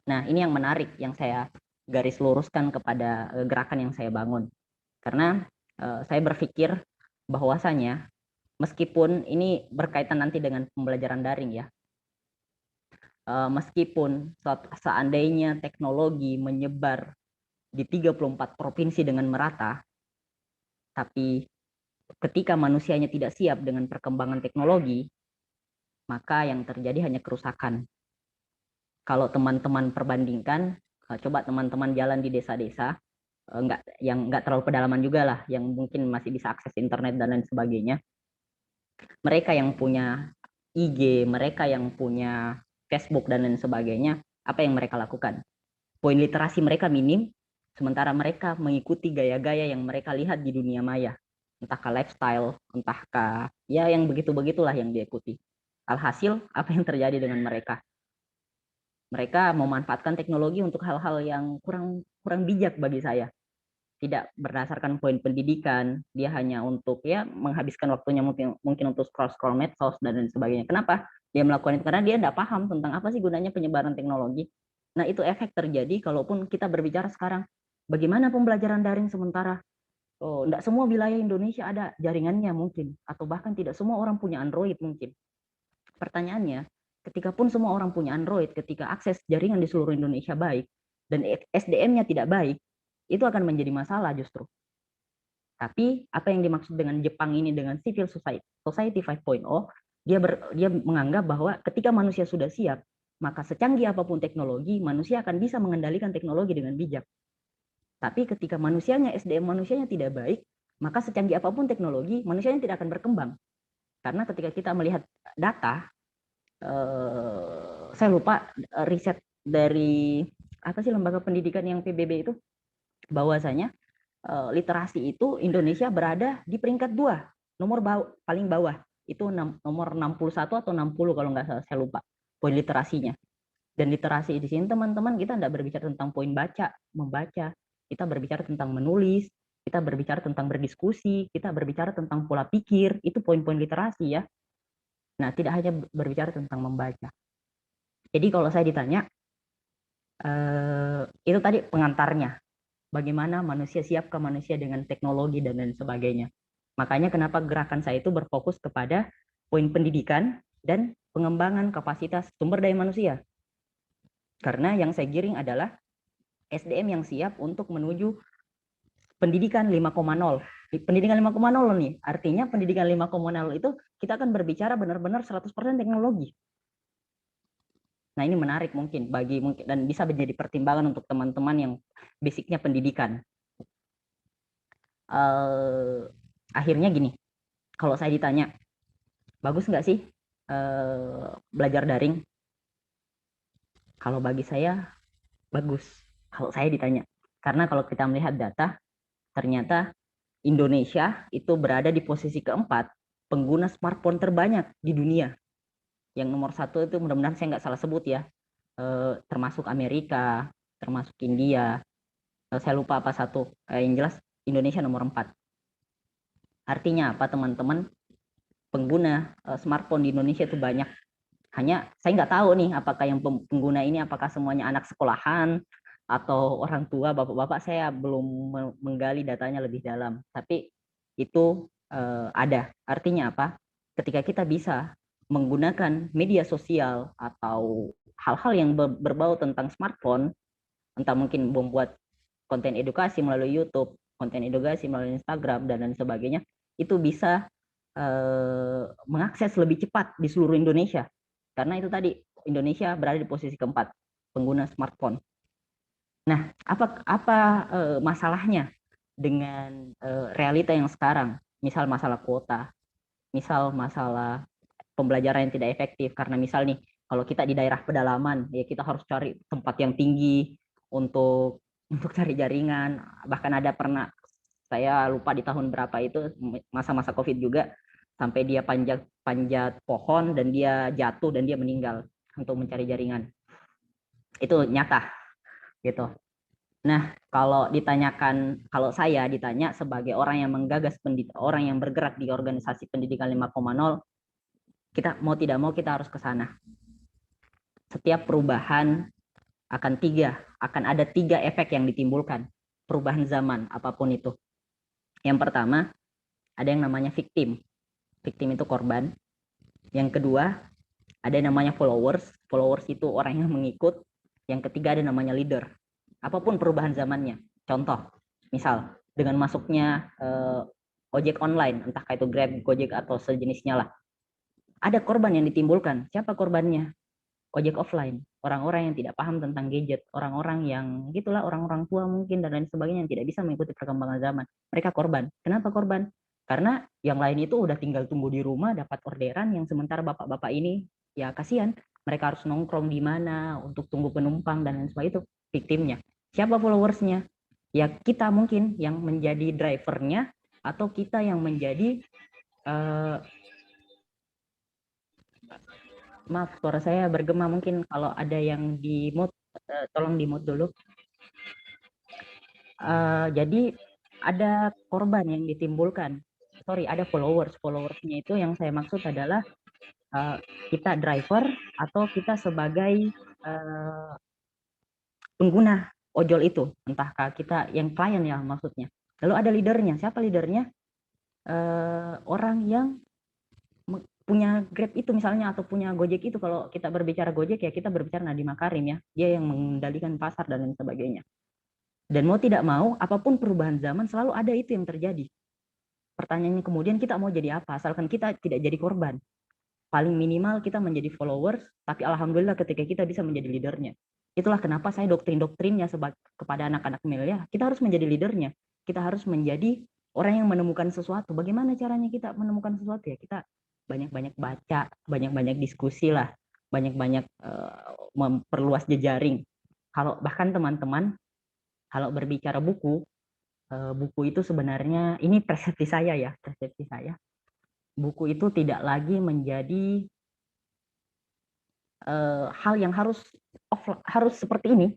[SPEAKER 5] Nah, ini yang menarik yang saya garis luruskan kepada gerakan yang saya bangun. Karena saya berpikir bahwasanya meskipun ini berkaitan nanti dengan pembelajaran daring ya, meskipun seandainya teknologi menyebar di 34 provinsi dengan merata, tapi ketika manusianya tidak siap dengan perkembangan teknologi, maka yang terjadi hanya kerusakan. Kalau teman-teman perbandingkan, coba teman-teman jalan di desa-desa, yang nggak terlalu pedalaman juga lah, yang mungkin masih bisa akses internet dan lain sebagainya. Mereka yang punya IG, mereka yang punya Facebook dan lain sebagainya, apa yang mereka lakukan? Poin literasi mereka minim, Sementara mereka mengikuti gaya-gaya yang mereka lihat di dunia maya. Entahkah lifestyle, entahkah ya yang begitu-begitulah yang diikuti. Alhasil, apa yang terjadi dengan mereka? Mereka memanfaatkan teknologi untuk hal-hal yang kurang bijak bagi saya. Tidak berdasarkan poin pendidikan, dia hanya untuk ya menghabiskan waktunya mungkin untuk scroll medsos dan lain sebagainya. Kenapa dia melakukan itu? Karena dia tidak paham tentang apa sih gunanya penyebaran teknologi. Nah, itu efek terjadi kalaupun kita berbicara sekarang bagaimana pembelajaran daring sementara tidak semua wilayah Indonesia ada jaringannya mungkin, atau bahkan tidak semua orang punya Android mungkin. Pertanyaannya, ketika pun semua orang punya Android, ketika akses jaringan di seluruh Indonesia baik dan SDM-nya tidak baik, itu akan menjadi masalah justru. Tapi apa yang dimaksud dengan Jepang ini dengan civil society 5.0, dia menganggap bahwa ketika manusia sudah siap, maka secanggih apapun teknologi, manusia akan bisa mengendalikan teknologi dengan bijak. Tapi ketika SDM manusianya tidak baik, maka secanggih apapun teknologi, manusianya tidak akan berkembang. Karena ketika kita melihat data, saya lupa riset dari apa sih lembaga pendidikan yang PBB itu, bahwasanya literasi itu Indonesia berada di peringkat 2, paling bawah itu nomor 61 atau 60 kalau nggak salah, saya lupa poin literasinya. Dan literasi di sini teman-teman, kita tidak berbicara tentang poin membaca, kita berbicara tentang menulis, kita berbicara tentang berdiskusi, kita berbicara tentang pola pikir, itu poin-poin literasi ya. Nah, tidak hanya berbicara tentang membaca. Jadi kalau saya ditanya, itu tadi pengantarnya. Bagaimana manusia, siapkah manusia dengan teknologi dan lain sebagainya. Makanya kenapa gerakan saya itu berfokus kepada poin pendidikan dan pengembangan kapasitas sumber daya manusia. Karena yang saya giring adalah SDM yang siap untuk menuju pendidikan 5.0. Pendidikan 5.0 nih, artinya pendidikan 5.0 itu kita akan berbicara benar-benar 100% teknologi. Nah, ini menarik mungkin dan bisa menjadi pertimbangan untuk teman-teman yang basicnya pendidikan. Akhirnya gini, kalau saya ditanya, bagus nggak sih belajar daring? Kalau bagi saya, bagus. Kalau saya ditanya. Karena kalau kita melihat data, ternyata Indonesia itu berada di posisi keempat pengguna smartphone terbanyak di dunia. Yang nomor 1 itu mudah-mudahan saya nggak salah sebut ya, termasuk Amerika, termasuk India, saya lupa apa satu, yang jelas Indonesia nomor 4. Artinya apa teman-teman? Pengguna smartphone di Indonesia itu banyak. Hanya saya nggak tahu nih apakah yang pengguna ini apakah semuanya anak sekolahan atau orang tua, bapak-bapak, saya belum menggali datanya lebih dalam. Tapi itu ada. Artinya apa? Ketika kita bisa menggunakan media sosial atau hal-hal yang berbau tentang smartphone, entah mungkin membuat konten edukasi melalui YouTube, konten edukasi melalui Instagram, dan lain sebagainya, itu bisa mengakses lebih cepat di seluruh Indonesia. Karena itu tadi, Indonesia berada di posisi keempat pengguna smartphone. Nah, apa masalahnya dengan realita yang sekarang? Misal masalah kuota, misal masalah pembelajaran yang tidak efektif. Karena misal nih, kalau kita di daerah pedalaman, ya kita harus cari tempat yang tinggi untuk cari jaringan. Bahkan ada pernah, saya lupa di tahun berapa itu, masa-masa COVID juga, sampai dia panjat pohon dan dia jatuh dan dia meninggal untuk mencari jaringan. Itu nyata gitu. Nah, kalau saya ditanya sebagai orang yang menggagas orang yang bergerak di organisasi pendidikan 5.0, kita mau tidak mau kita harus ke sana. Setiap perubahan akan ada 3 efek yang ditimbulkan perubahan zaman apapun itu. Yang pertama, ada yang namanya victim. Victim itu korban. Yang kedua, ada yang namanya followers. Followers itu orang yang mengikut. Yang ketiga, ada namanya leader. Apapun perubahan zamannya. Contoh, misal dengan masuknya ojek online, entah itu Grab, Gojek atau sejenisnya lah. Ada korban yang ditimbulkan. Siapa korbannya? Ojek offline. Orang-orang yang tidak paham tentang gadget, orang-orang yang gitulah, orang-orang tua mungkin dan lain sebagainya yang tidak bisa mengikuti perkembangan zaman. Mereka korban. Kenapa korban? Karena yang lain itu udah tinggal tunggu di rumah dapat orderan, yang sementara bapak-bapak ini ya kasihan, mereka harus nongkrong di mana untuk tunggu penumpang dan lain sebagainya. Itu victimnya. Siapa followersnya? Ya kita mungkin yang menjadi drivernya atau kita yang menjadi maaf suara saya bergema, mungkin kalau ada yang di mute tolong di mute dulu. Jadi ada korban yang ditimbulkan, ada followersnya itu yang saya maksud adalah kita driver atau kita sebagai pengguna ojol itu, entahkah kita yang klien ya maksudnya. Lalu ada leadernya, siapa leadernya? Orang yang punya Grab itu misalnya atau punya Gojek itu. Kalau kita berbicara Gojek ya kita berbicara Nadiem Makarim ya, dia yang mengendalikan pasar dan lain sebagainya. Dan mau tidak mau, apapun perubahan zaman selalu ada itu yang terjadi. Pertanyaannya kemudian kita mau jadi apa, asalkan kita tidak jadi korban. Paling minimal kita menjadi followers, tapi alhamdulillah ketika kita bisa menjadi leadernya. Itulah kenapa saya doktrin-doktrinnya kepada anak-anak milenial, kita harus menjadi leadernya. Kita harus menjadi orang yang menemukan sesuatu. Bagaimana caranya kita menemukan sesuatu ya? Kita banyak-banyak baca, banyak-banyak diskusi lah, banyak-banyak memperluas jejaring. Kalau bahkan teman-teman, kalau berbicara buku itu sebenarnya, ini persepsi saya, buku itu tidak lagi menjadi hal yang harus seperti ini,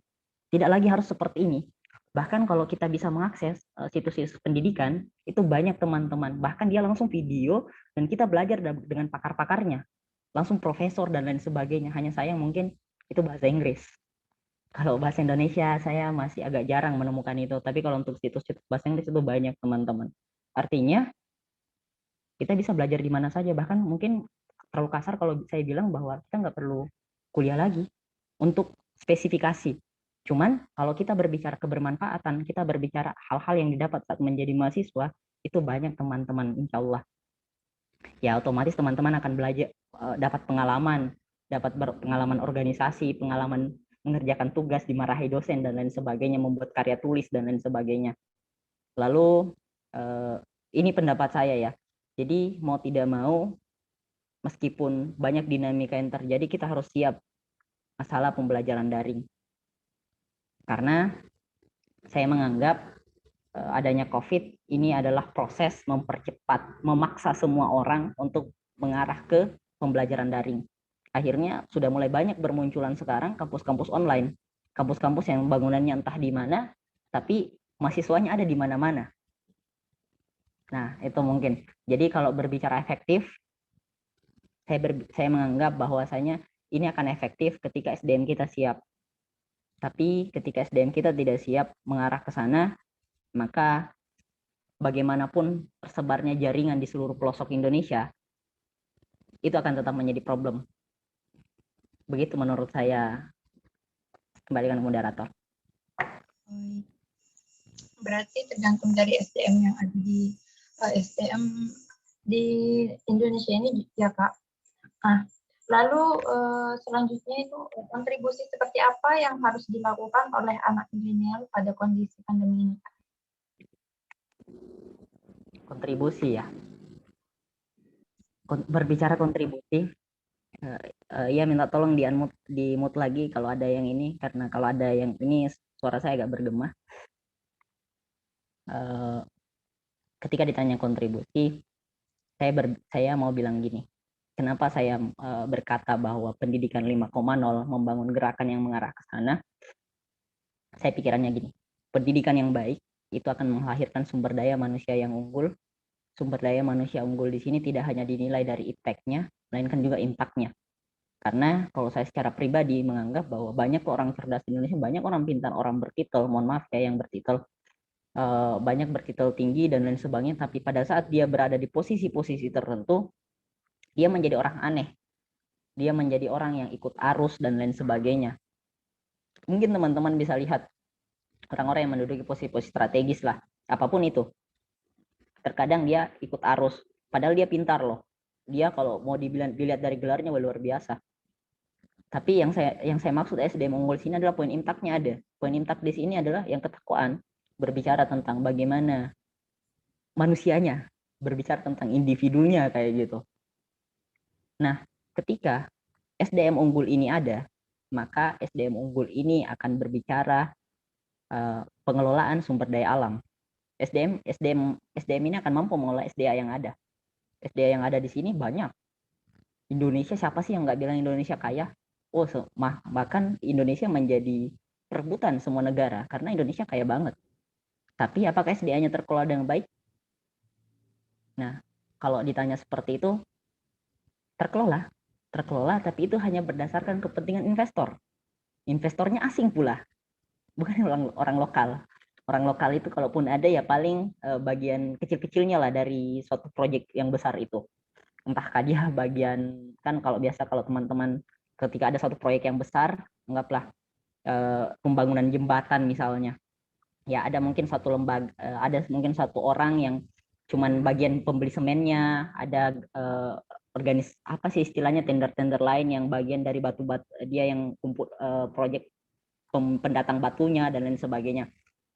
[SPEAKER 5] tidak lagi harus seperti ini. Bahkan kalau kita bisa mengakses situs-situs pendidikan, itu banyak teman-teman, bahkan dia langsung video dan kita belajar dengan pakar-pakarnya, langsung profesor dan lain sebagainya. Hanya sayang mungkin itu bahasa Inggris. Kalau bahasa Indonesia saya masih agak jarang menemukan itu, tapi kalau untuk situs-situs bahasa Inggris itu banyak teman-teman. Artinya kita bisa belajar di mana saja, bahkan mungkin terlalu kasar kalau saya bilang bahwa kita nggak perlu kuliah lagi untuk spesifikasi. Cuman kalau kita berbicara kebermanfaatan, kita berbicara hal-hal yang didapat saat menjadi mahasiswa, itu banyak teman-teman, insya Allah. Ya otomatis teman-teman akan belajar, dapat pengalaman organisasi, pengalaman mengerjakan tugas, dimarahi dosen dan lain sebagainya, membuat karya tulis dan lain sebagainya. Lalu ini pendapat saya ya. Jadi mau tidak mau, meskipun banyak dinamika yang terjadi, kita harus siap masalah pembelajaran daring. Karena saya menganggap adanya COVID ini adalah proses mempercepat, memaksa semua orang untuk mengarah ke pembelajaran daring. Akhirnya sudah mulai banyak bermunculan sekarang kampus-kampus online, kampus-kampus yang bangunannya entah di mana, tapi mahasiswanya ada di mana-mana. Nah, itu mungkin. Jadi kalau berbicara efektif, saya menganggap bahwasanya ini akan efektif ketika SDM kita siap. Tapi ketika SDM kita tidak siap mengarah ke sana, maka bagaimanapun tersebarnya jaringan di seluruh pelosok Indonesia, itu akan tetap menjadi problem. Begitu menurut saya. Kembalikan ke moderator.
[SPEAKER 2] Berarti tergantung dari SDM yang ada di SDM di Indonesia ini ya Kak. Nah, lalu selanjutnya itu kontribusi seperti apa yang harus dilakukan oleh anak milenial pada kondisi pandemi ini?
[SPEAKER 5] Kontribusi ya. Berbicara kontribusi, ya minta tolong di mute lagi kalau ada yang ini, karena kalau ada yang ini suara saya agak bergema. Ketika ditanya kontribusi, saya mau bilang gini. Kenapa saya berkata bahwa pendidikan 5.0 membangun gerakan yang mengarah ke sana? Saya pikirannya gini. Pendidikan yang baik itu akan melahirkan sumber daya manusia yang unggul. Sumber daya manusia unggul di sini tidak hanya dinilai dari ipteknya, melainkan juga impaknya. Karena kalau saya secara pribadi menganggap bahwa banyak orang cerdas di Indonesia, banyak orang pintar, orang bertitel, mohon maaf ya yang bertitel, banyak bertitel tinggi dan lain sebagainya, tapi pada saat dia berada di posisi-posisi tertentu, dia menjadi orang aneh, dia menjadi orang yang ikut arus dan lain sebagainya. Mungkin teman-teman bisa lihat orang-orang yang menduduki posisi-posisi strategis lah, apapun itu. Terkadang dia ikut arus, padahal dia pintar loh. Dia kalau mau dilihat dari gelarnya luar biasa. Tapi yang saya maksud SDM unggul sini adalah poin impaknya ada. Poin impak di sini adalah yang ketakwaan, berbicara tentang bagaimana manusianya, berbicara tentang individunya kayak gitu. Nah, ketika SDM unggul ini ada, maka SDM unggul ini akan berbicara pengelolaan sumber daya alam. SDM ini akan mampu mengelola SDA yang ada. SDA yang ada di sini banyak. Indonesia, siapa sih yang nggak bilang Indonesia kaya? Oh, bahkan Indonesia menjadi perebutan semua negara karena Indonesia kaya banget. Tapi apakah SDA-nya terkelola dengan baik? Nah, kalau ditanya seperti itu, terkelola, tapi itu hanya berdasarkan kepentingan investor. Investornya asing pula, bukan orang lokal. Orang lokal itu kalaupun ada ya paling bagian kecil-kecilnya lah dari suatu proyek yang besar itu. Entahkah dia bagian, kan kalau biasa kalau teman-teman ketika ada suatu proyek yang besar, anggaplah pembangunan jembatan misalnya. Ya ada mungkin satu lembaga, ada mungkin satu orang yang cuman bagian pembeli semennya, ada apa sih istilahnya, tender-tender lain yang bagian dari batu-batu, dia yang kumpul proyek pendatang batunya dan lain sebagainya.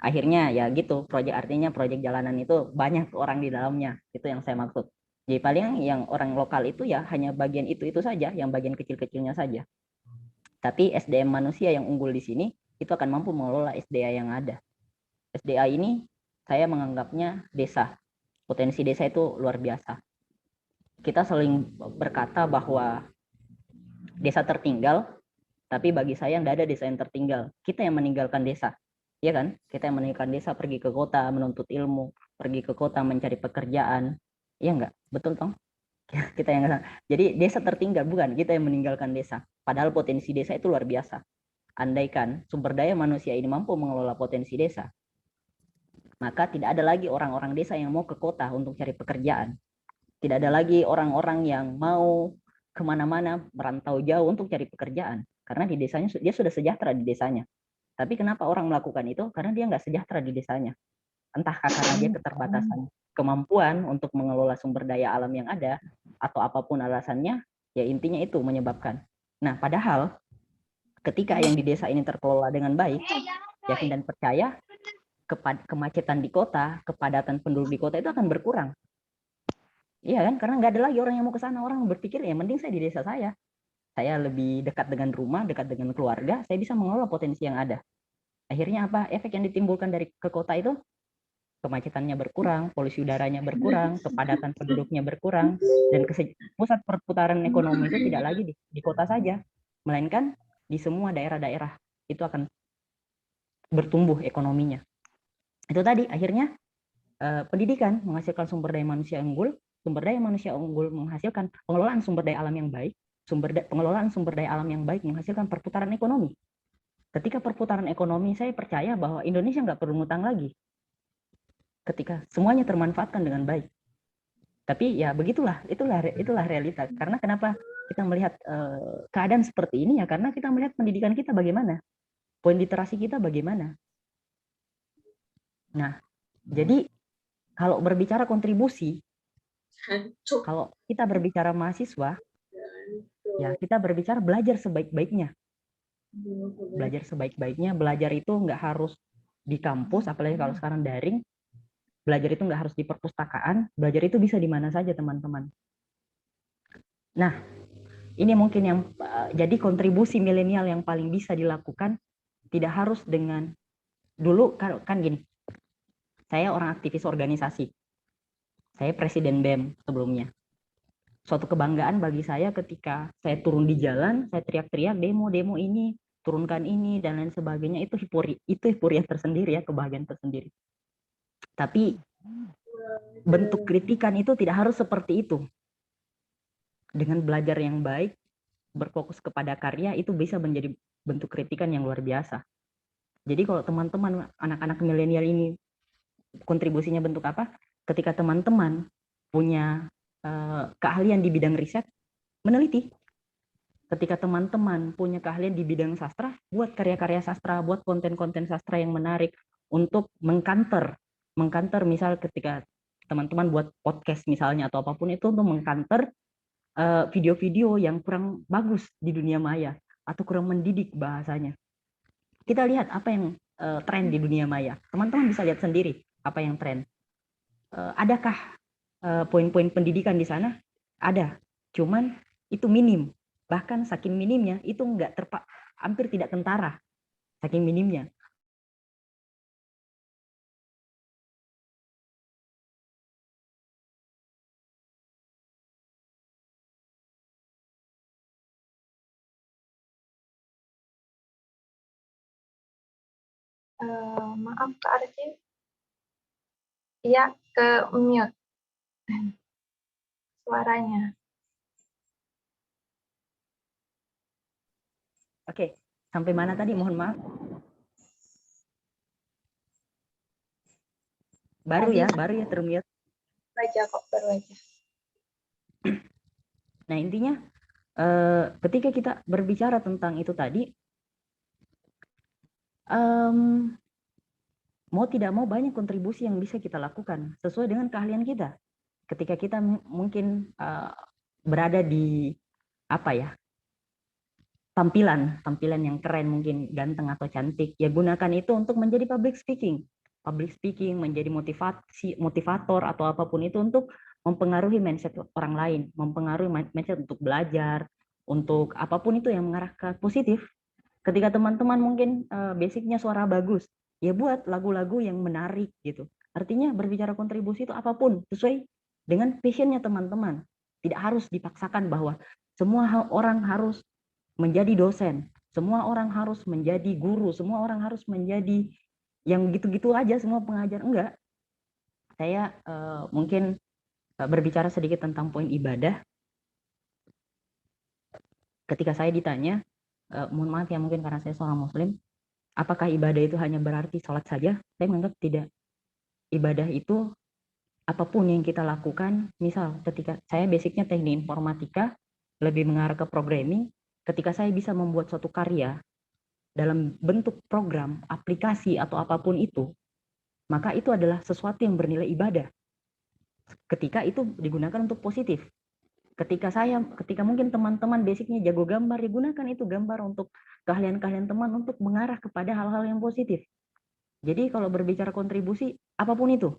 [SPEAKER 5] Akhirnya ya gitu, artinya proyek jalanan itu banyak orang di dalamnya, itu yang saya maksud. Jadi paling yang orang lokal itu ya hanya bagian itu saja, yang bagian kecil-kecilnya saja. Tapi SDM manusia yang unggul di sini itu akan mampu mengelola SDA yang ada. SDA ini saya menganggapnya desa. Potensi desa itu luar biasa. Kita sering berkata bahwa desa tertinggal, tapi bagi saya tidak ada desa yang tertinggal. Kita yang meninggalkan desa. Ya kan? Kita yang meninggalkan desa, pergi ke kota menuntut ilmu, pergi ke kota mencari pekerjaan. Iya enggak? Betul toh? Kita yang jadi desa tertinggal, bukan kita yang meninggalkan desa. Padahal potensi desa itu luar biasa. Andaikan sumber daya manusia ini mampu mengelola potensi desa, maka tidak ada lagi orang-orang desa yang mau ke kota untuk cari pekerjaan. Tidak ada lagi orang-orang yang mau kemana-mana merantau jauh untuk cari pekerjaan. Karena di desanya dia sudah sejahtera di desanya. Tapi kenapa orang melakukan itu? Karena dia nggak sejahtera di desanya. Entahkah karena dia keterbatasan kemampuan untuk mengelola sumber daya alam yang ada, atau apapun alasannya, ya intinya itu menyebabkan. Nah, padahal ketika yang di desa ini terkelola dengan baik, yakin dan percaya, kemacetan di kota, kepadatan penduduk di kota itu akan berkurang. Iya kan? Karena nggak ada lagi orang yang mau ke sana. Orang berpikir ya mending saya di desa saya. Saya lebih dekat dengan rumah, dekat dengan keluarga, saya bisa mengelola potensi yang ada. Akhirnya apa? Efek yang ditimbulkan dari ke kota itu, kemacetannya berkurang, polusi udaranya berkurang, kepadatan penduduknya berkurang, dan pusat perputaran ekonomi itu tidak lagi di kota saja, melainkan di semua daerah-daerah itu akan bertumbuh ekonominya. Itu tadi akhirnya pendidikan menghasilkan sumber daya manusia unggul, sumber daya manusia unggul menghasilkan pengelolaan sumber daya alam yang baik, pengelolaan sumber daya alam yang baik menghasilkan perputaran ekonomi. Ketika perputaran ekonomi, saya percaya bahwa Indonesia nggak perlu ngutang lagi. Ketika semuanya termanfaatkan dengan baik. Tapi ya begitulah, itulah realita. Karena kenapa kita melihat keadaan seperti ini ya karena kita melihat pendidikan kita bagaimana, poin literasi kita bagaimana. Nah, jadi kalau berbicara kontribusi, kalau kita berbicara mahasiswa, ya kita berbicara belajar sebaik-baiknya. Belajar sebaik-baiknya, belajar itu nggak harus di kampus, apalagi kalau sekarang daring. Belajar itu nggak harus di perpustakaan, belajar itu bisa di mana saja teman-teman. Nah, ini mungkin yang jadi kontribusi milenial yang paling bisa dilakukan, tidak harus dengan, dulu kan gini, saya orang aktivis organisasi, saya presiden BEM sebelumnya. Suatu kebanggaan bagi saya ketika saya turun di jalan, saya teriak-teriak demo ini, turunkan ini, dan lain sebagainya, itu euforia tersendiri ya, kebahagiaan tersendiri. Tapi bentuk kritikan itu tidak harus seperti itu. Dengan belajar yang baik, berfokus kepada karya, itu bisa menjadi bentuk kritikan yang luar biasa. Jadi kalau teman-teman, anak-anak milenial ini, kontribusinya bentuk apa? Ketika teman-teman punya keahlian di bidang riset, meneliti. Ketika teman-teman punya keahlian di bidang sastra, buat karya-karya sastra, buat konten-konten sastra yang menarik untuk mengkanter misal ketika teman-teman buat podcast misalnya atau apapun itu untuk mengkanter video-video yang kurang bagus di dunia maya atau kurang mendidik bahasanya. Kita lihat apa yang tren di dunia maya. Teman-teman bisa lihat sendiri apa yang tren. Adakah poin-poin pendidikan di sana? Ada, cuman itu minim. Bahkan saking minimnya itu hampir tidak kentara. Saking minimnya.
[SPEAKER 2] Maaf Kak Arci. Iya, ke mute suaranya.
[SPEAKER 5] Oke, sampai mana tadi? Mohon maaf. Baru
[SPEAKER 2] Tadi
[SPEAKER 5] ya termute.
[SPEAKER 2] baca kok, baru aja.
[SPEAKER 5] Nah, intinya ketika kita berbicara tentang itu tadi, mau tidak mau banyak kontribusi yang bisa kita lakukan sesuai dengan keahlian kita. Ketika kita mungkin berada di apa ya, tampilan yang keren, mungkin ganteng atau cantik, ya gunakan itu untuk menjadi public speaking menjadi motivator atau apapun itu untuk mempengaruhi mindset orang lain, mempengaruhi mindset untuk belajar, untuk apapun itu yang mengarah ke positif. Ketika teman-teman mungkin basicnya suara bagus, ya buat lagu-lagu yang menarik gitu. Artinya berbicara kontribusi itu apapun sesuai dengan passionnya teman-teman. Tidak harus dipaksakan bahwa semua orang harus menjadi dosen, semua orang harus menjadi guru, semua orang harus menjadi yang gitu-gitu aja, semua pengajar. Enggak. Saya mungkin berbicara sedikit tentang poin ibadah. Ketika saya ditanya, mohon maaf ya mungkin karena saya seorang muslim, apakah ibadah itu hanya berarti sholat saja? Saya menganggap tidak. Ibadah itu apapun yang kita lakukan, misal ketika saya basicnya teknik informatika, lebih mengarah ke programming, ketika saya bisa membuat suatu karya dalam bentuk program, aplikasi, atau apapun itu, maka itu adalah sesuatu yang bernilai ibadah. Ketika itu digunakan untuk positif. Ketika mungkin teman-teman basicnya jago gambar, digunakan itu gambar untuk keahlian-keahlian teman untuk mengarah kepada hal-hal yang positif. Jadi kalau berbicara kontribusi, apapun itu,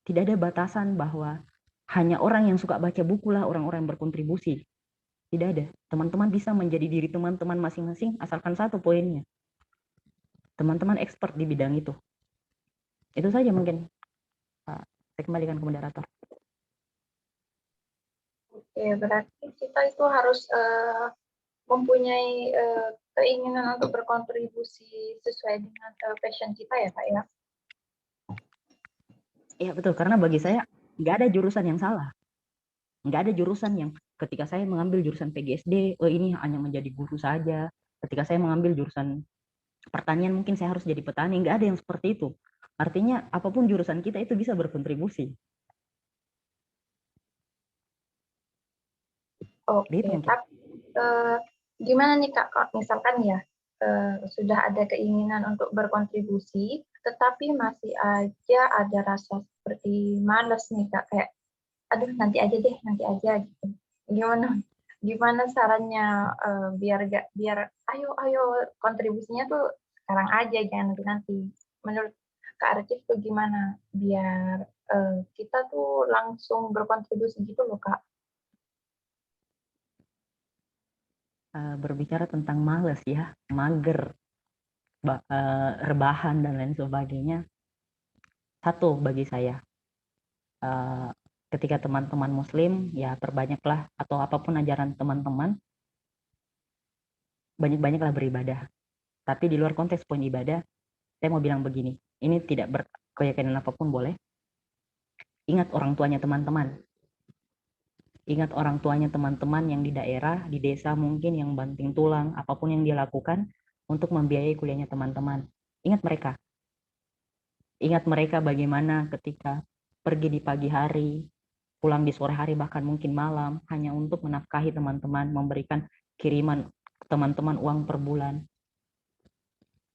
[SPEAKER 5] tidak ada batasan bahwa hanya orang yang suka baca buku lah orang-orang yang berkontribusi. Tidak ada. Teman-teman bisa menjadi diri teman-teman masing-masing asalkan satu poinnya. Teman-teman expert di bidang itu. Itu saja mungkin. Saya kembalikan ke moderator.
[SPEAKER 2] Oke, berarti kita itu harus mempunyai keinginan untuk berkontribusi sesuai dengan passion kita ya Kak ya?
[SPEAKER 5] Iya betul, karena bagi saya nggak ada jurusan yang salah. Nggak ada jurusan yang ketika saya mengambil jurusan PGSD, oh ini hanya menjadi guru saja. Ketika saya mengambil jurusan pertanian mungkin saya harus jadi petani. Nggak ada yang seperti itu. Artinya apapun jurusan kita itu bisa berkontribusi.
[SPEAKER 2] Oke, tapi gimana nih Kak, misalkan ya sudah ada keinginan untuk berkontribusi, tetapi masih aja ada rasa seperti malas nih Kak, kayak aduh nanti aja deh, nanti aja gitu. Gimana caranya biar ayo kontribusinya tuh sekarang aja, jangan nanti. Menurut Kak Arif tuh gimana biar kita tuh langsung berkontribusi gitu loh Kak?
[SPEAKER 5] Berbicara tentang males ya, mager, rebahan dan lain sebagainya. Satu bagi saya, ketika teman-teman muslim ya perbanyaklah, atau apapun ajaran teman-teman, banyak-banyaklah beribadah. Tapi di luar konteks poin ibadah, saya mau bilang begini, ini tidak berkeyakinan apapun boleh. Ingat orang tuanya teman-teman. Ingat orang tuanya teman-teman yang di daerah, di desa mungkin yang banting tulang, apapun yang dia lakukan untuk membiayai kuliahnya teman-teman. Ingat mereka. Ingat mereka bagaimana ketika pergi di pagi hari, pulang di sore hari, bahkan mungkin malam, hanya untuk menafkahi teman-teman, memberikan kiriman teman-teman uang per bulan.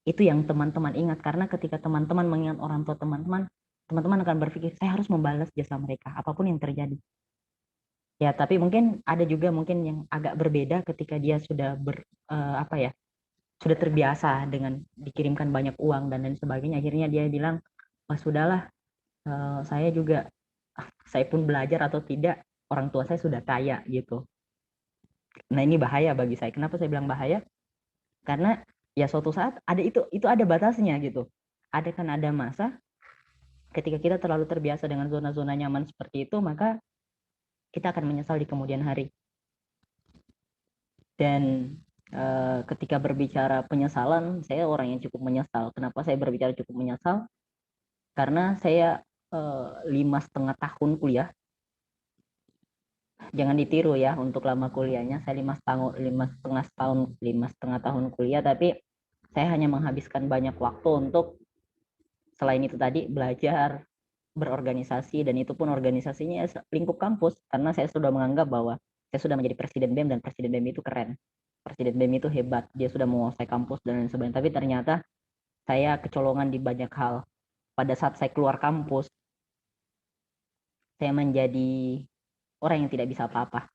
[SPEAKER 5] Itu yang teman-teman ingat, karena ketika teman-teman mengingat orang tua teman-teman, teman-teman akan berpikir, saya harus membalas jasa mereka, apapun yang terjadi. Ya, tapi mungkin ada juga mungkin yang agak berbeda ketika dia sudah sudah terbiasa dengan dikirimkan banyak uang dan lain sebagainya. Akhirnya dia bilang, wah sudahlah, saya pun belajar atau tidak, orang tua saya sudah kaya gitu. Nah ini bahaya bagi saya. Kenapa saya bilang bahaya? Karena ya suatu saat ada itu ada batasnya gitu. Ada masa ketika kita terlalu terbiasa dengan zona-zona nyaman seperti itu, maka kita akan menyesal di kemudian hari. Dan ketika berbicara penyesalan, saya orang yang cukup menyesal. Kenapa saya berbicara cukup menyesal? Karena saya 5,5 tahun kuliah. Jangan ditiru ya untuk lama kuliahnya. Saya 5,5 tahun kuliah, tapi saya hanya menghabiskan banyak waktu untuk selain itu tadi belajar, berorganisasi, dan itu pun organisasinya lingkup kampus, karena saya sudah menganggap bahwa saya sudah menjadi presiden BEM dan presiden BEM itu keren. Presiden BEM itu hebat, dia sudah menguasai kampus dan lain sebagainya. Tapi ternyata saya kecolongan di banyak hal. Pada saat saya keluar kampus, saya menjadi orang yang tidak bisa apa-apa.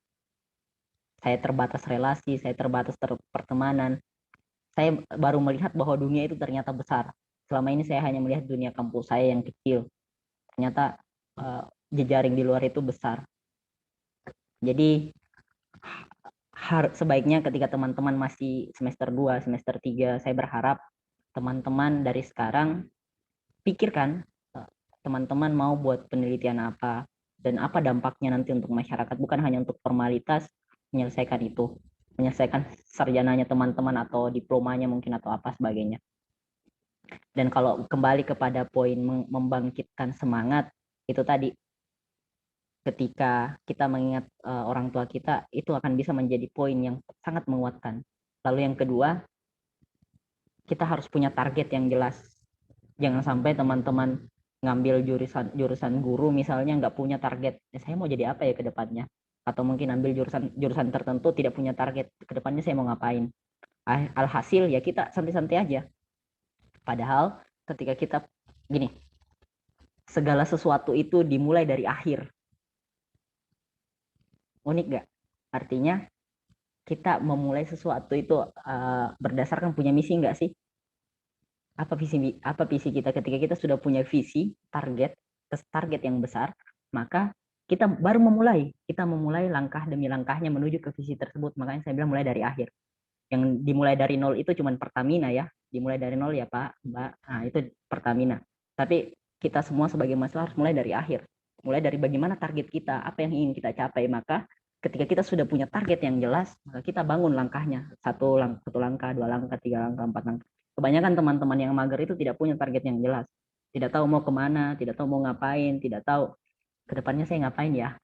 [SPEAKER 5] Saya terbatas relasi, saya terbatas pertemanan. Saya baru melihat bahwa dunia itu ternyata besar. Selama ini saya hanya melihat dunia kampus saya yang kecil. Ternyata jejaring di luar itu besar. Jadi sebaiknya ketika teman-teman masih semester 2, semester 3, saya berharap teman-teman dari sekarang pikirkan teman-teman mau buat penelitian apa dan apa dampaknya nanti untuk masyarakat, bukan hanya untuk formalitas menyelesaikan itu, menyelesaikan sarjananya teman-teman atau diplomanya mungkin atau apa sebagainya. Dan kalau kembali kepada poin membangkitkan semangat, itu tadi ketika kita mengingat orang tua kita, itu akan bisa menjadi poin yang sangat menguatkan. Lalu yang kedua, kita harus punya target yang jelas. Jangan sampai teman-teman ngambil jurusan guru misalnya nggak punya target. Saya mau jadi apa ya ke depannya? Atau mungkin ambil jurusan tertentu tidak punya target. Ke depannya saya mau ngapain? Alhasil ya kita santai-santai aja. Padahal ketika kita gini, segala sesuatu itu dimulai dari akhir. Unik nggak? Artinya kita memulai sesuatu itu berdasarkan punya misi nggak sih? Apa visi kita? Ketika kita sudah punya visi, target yang besar, maka kita baru kita memulai langkah demi langkahnya menuju ke visi tersebut. Makanya saya bilang mulai dari akhir. Yang dimulai dari nol itu cuma Pertamina ya, dimulai dari nol ya Pak, Mbak. Nah itu Pertamina. Tapi kita semua sebagai mahasiswa harus mulai dari akhir, mulai dari bagaimana target kita, apa yang ingin kita capai. Maka ketika kita sudah punya target yang jelas, maka kita bangun langkahnya, satu langkah, 2 langkah, 3 langkah, 4 langkah. Kebanyakan teman-teman yang mager itu tidak punya target yang jelas, tidak tahu mau kemana, tidak tahu mau ngapain, tidak tahu kedepannya saya ngapain ya.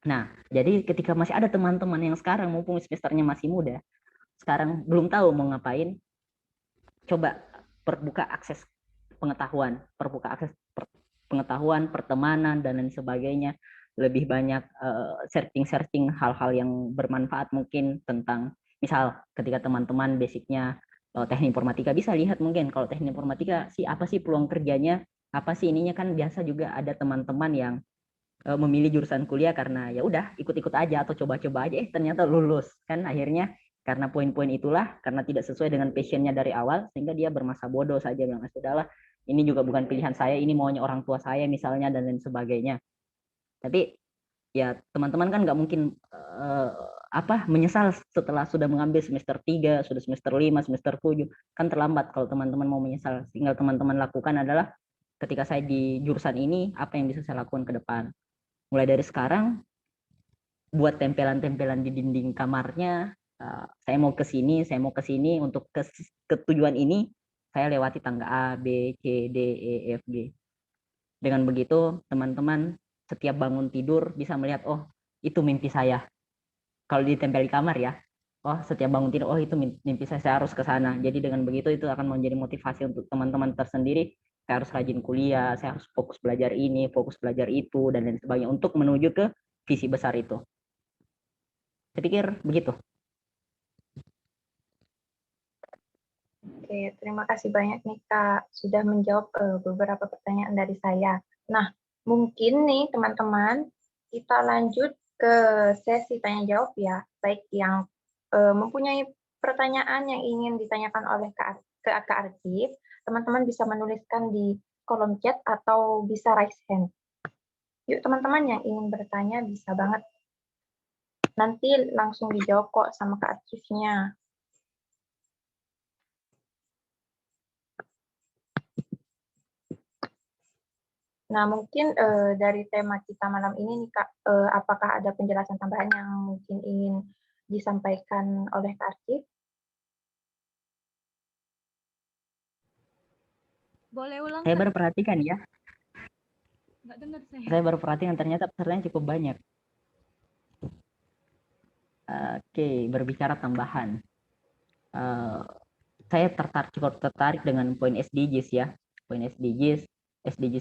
[SPEAKER 5] Nah, jadi ketika masih ada teman-teman yang sekarang mumpung semesternya masih muda, sekarang belum tahu mau ngapain, coba perbuka akses pengetahuan, pengetahuan, pertemanan dan lain sebagainya. Lebih banyak searching hal-hal yang bermanfaat mungkin tentang, misal ketika teman-teman basicnya teknik informatika, bisa lihat mungkin kalau teknik informatika sih apa sih peluang kerjanya, apa sih ininya. Kan biasa juga ada teman-teman yang memilih jurusan kuliah karena ya udah ikut-ikut aja atau coba-coba aja, ternyata lulus kan akhirnya. Karena poin-poin itulah, karena tidak sesuai dengan passionnya dari awal, sehingga dia bermasa bodoh saja, bilang sudahlah ini juga bukan pilihan saya, ini maunya orang tua saya misalnya dan lain sebagainya. Tapi ya teman-teman kan nggak mungkin menyesal setelah sudah mengambil semester 3, sudah semester 5, semester 7, kan terlambat kalau teman-teman mau menyesal. Tinggal teman-teman lakukan adalah ketika saya di jurusan ini, apa yang bisa saya lakukan ke depan. Mulai dari sekarang, buat tempelan-tempelan di dinding kamarnya, saya mau ke sini untuk ke tujuan ini, saya lewati tangga A, B, C, D, E, F, G. Dengan begitu, teman-teman setiap bangun tidur bisa melihat, oh itu mimpi saya. Kalau ditempel di kamar ya, oh setiap bangun tidur, oh itu mimpi saya harus ke sana. Jadi dengan begitu itu akan menjadi motivasi untuk teman-teman tersendiri. Saya harus rajin kuliah, saya harus fokus belajar ini, fokus belajar itu, dan lain sebagainya untuk menuju ke visi besar itu. Saya pikir begitu.
[SPEAKER 2] Oke, terima kasih banyak nih Kak, sudah menjawab beberapa pertanyaan dari saya. Nah, mungkin nih teman-teman, kita lanjut ke sesi tanya jawab ya, baik yang mempunyai pertanyaan yang ingin ditanyakan oleh Kak Arif, teman-teman bisa menuliskan di kolom chat atau bisa raise hand. Yuk teman-teman yang ingin bertanya bisa banget. Nanti langsung dijawab kok sama Kak Arifnya. Nah, mungkin dari tema kita malam ini nih Kak, apakah ada penjelasan tambahan yang mungkin ingin disampaikan oleh Kak Arif?
[SPEAKER 1] Boleh ulang,
[SPEAKER 5] Saya
[SPEAKER 1] Kak?
[SPEAKER 5] baru perhatikan ya.
[SPEAKER 1] Nggak dengar saya.
[SPEAKER 5] Saya baru perhatikan ternyata pesertanya cukup banyak. Oke, berbicara tambahan. Saya cukup tertarik dengan poin SDGs ya. Poin SDGs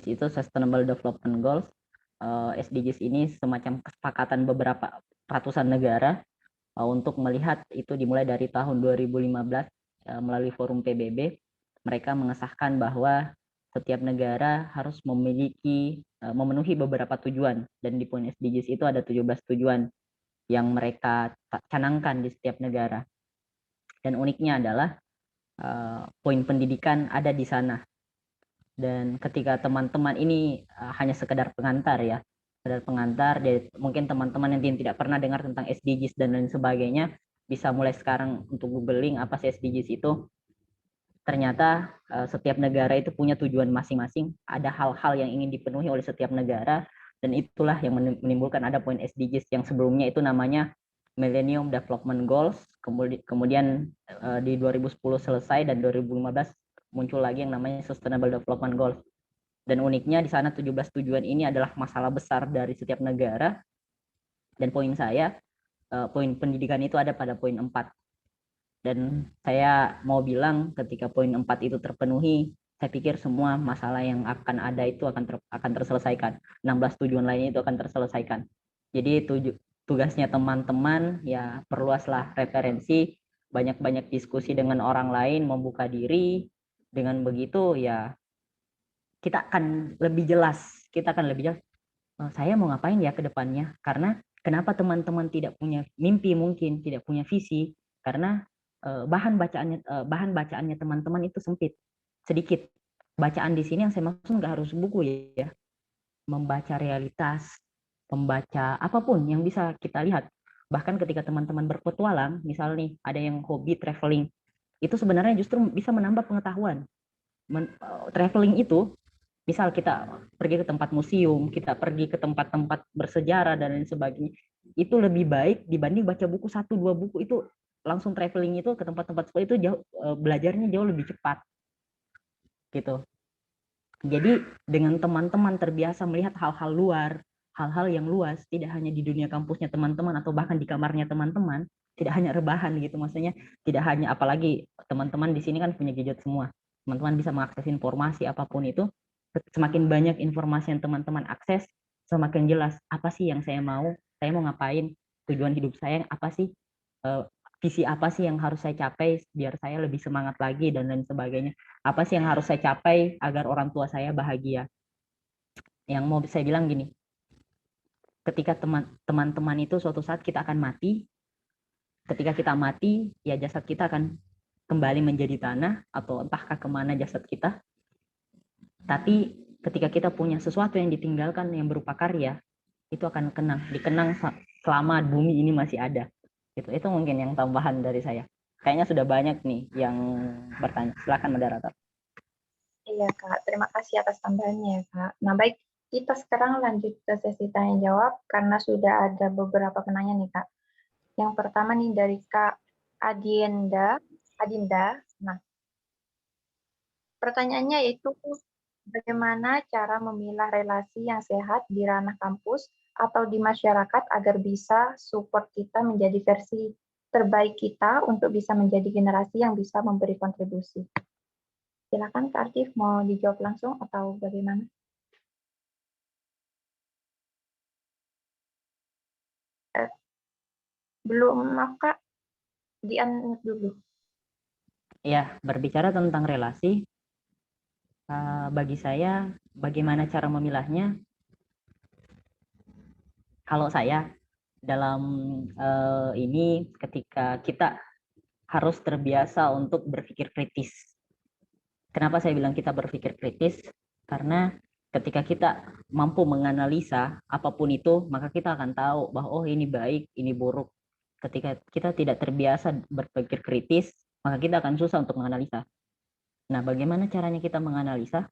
[SPEAKER 5] itu Sustainable Development Goals. SDGs ini semacam kesepakatan beberapa ratusan negara untuk melihat itu dimulai dari tahun 2015 melalui forum PBB. Mereka mengesahkan bahwa setiap negara harus memenuhi beberapa tujuan, dan di poin SDGs itu ada 17 tujuan yang mereka canangkan di setiap negara. Dan uniknya adalah poin pendidikan ada di sana. Dan ketika teman-teman ini hanya sekedar pengantar ya, mungkin teman-teman yang tidak pernah dengar tentang SDGs dan lain sebagainya, bisa mulai sekarang untuk googling apa sih SDGs itu. Ternyata setiap negara itu punya tujuan masing-masing, ada hal-hal yang ingin dipenuhi oleh setiap negara, dan itulah yang menimbulkan ada poin SDGs yang sebelumnya itu namanya Millennium Development Goals, kemudian di 2010 selesai dan 2015 muncul lagi yang namanya Sustainable Development Goals. Dan uniknya di sana 17 tujuan ini adalah masalah besar dari setiap negara, dan poin saya, poin pendidikan itu ada pada poin 4. Dan saya mau bilang ketika poin 4 itu terpenuhi, saya pikir semua masalah yang akan ada itu akan terselesaikan. 16 tujuan lainnya itu akan terselesaikan. Jadi tugasnya teman-teman ya perluaslah referensi, banyak-banyak diskusi dengan orang lain, membuka diri. Dengan begitu ya kita akan lebih jelas. Saya mau ngapain ya ke depannya? Karena kenapa teman-teman tidak punya mimpi, mungkin tidak punya visi? Karena bahan bacaannya teman-teman itu sempit, sedikit. Bacaan di sini yang saya maksud nggak harus buku ya, membaca realitas, membaca apapun yang bisa kita lihat. Bahkan ketika teman-teman berpetualang, misal nih ada yang hobi traveling, itu sebenarnya justru bisa menambah pengetahuan. Traveling itu, misal kita pergi ke tempat museum, kita pergi ke tempat-tempat bersejarah dan lain sebagainya, itu lebih baik dibanding baca buku 1-2 buku. Itu langsung traveling itu ke tempat-tempat seperti itu belajarnya jauh lebih cepat gitu. Jadi dengan teman-teman terbiasa melihat hal-hal luar, hal-hal yang luas, tidak hanya di dunia kampusnya teman-teman atau bahkan di kamarnya teman-teman, tidak hanya rebahan gitu, maksudnya tidak hanya, apalagi teman-teman di sini kan punya gadget semua, teman-teman bisa mengakses informasi apapun itu. Semakin banyak informasi yang teman-teman akses, semakin jelas apa sih yang saya mau ngapain, tujuan hidup saya apa sih, visi apa sih yang harus saya capai biar saya lebih semangat lagi dan lain sebagainya. Apa sih yang harus saya capai agar orang tua saya bahagia. Yang mau saya bilang gini, ketika teman-teman itu suatu saat kita akan mati, ketika kita mati ya jasad kita akan kembali menjadi tanah atau entahkah kemana jasad kita. Tapi ketika kita punya sesuatu yang ditinggalkan yang berupa karya, itu akan dikenang selama bumi ini masih ada. Itu mungkin yang tambahan dari saya. Kayaknya sudah banyak nih yang bertanya. Silakan moderator.
[SPEAKER 2] Iya Kak, terima kasih atas tambahannya Kak. Nah baik, kita sekarang lanjut ke sesi tanya jawab karena sudah ada beberapa penanya nih Kak. Yang pertama nih dari Kak Adinda. Nah, pertanyaannya yaitu bagaimana cara memilah relasi yang sehat di ranah kampus atau di masyarakat agar bisa support kita menjadi versi terbaik kita untuk bisa menjadi generasi yang bisa memberi kontribusi. Silakan Kak Artif, mau dijawab langsung atau bagaimana? Belum, maaf Kak, di-unmute dulu.
[SPEAKER 5] Ya, berbicara tentang relasi, bagi saya, bagaimana cara memilahnya? Kalau saya, dalam ini ketika kita harus terbiasa untuk berpikir kritis. Kenapa saya bilang kita berpikir kritis? Karena ketika kita mampu menganalisa apapun itu, maka kita akan tahu bahwa oh ini baik, ini buruk. Ketika kita tidak terbiasa berpikir kritis, maka kita akan susah untuk menganalisa. Nah, bagaimana caranya kita menganalisa?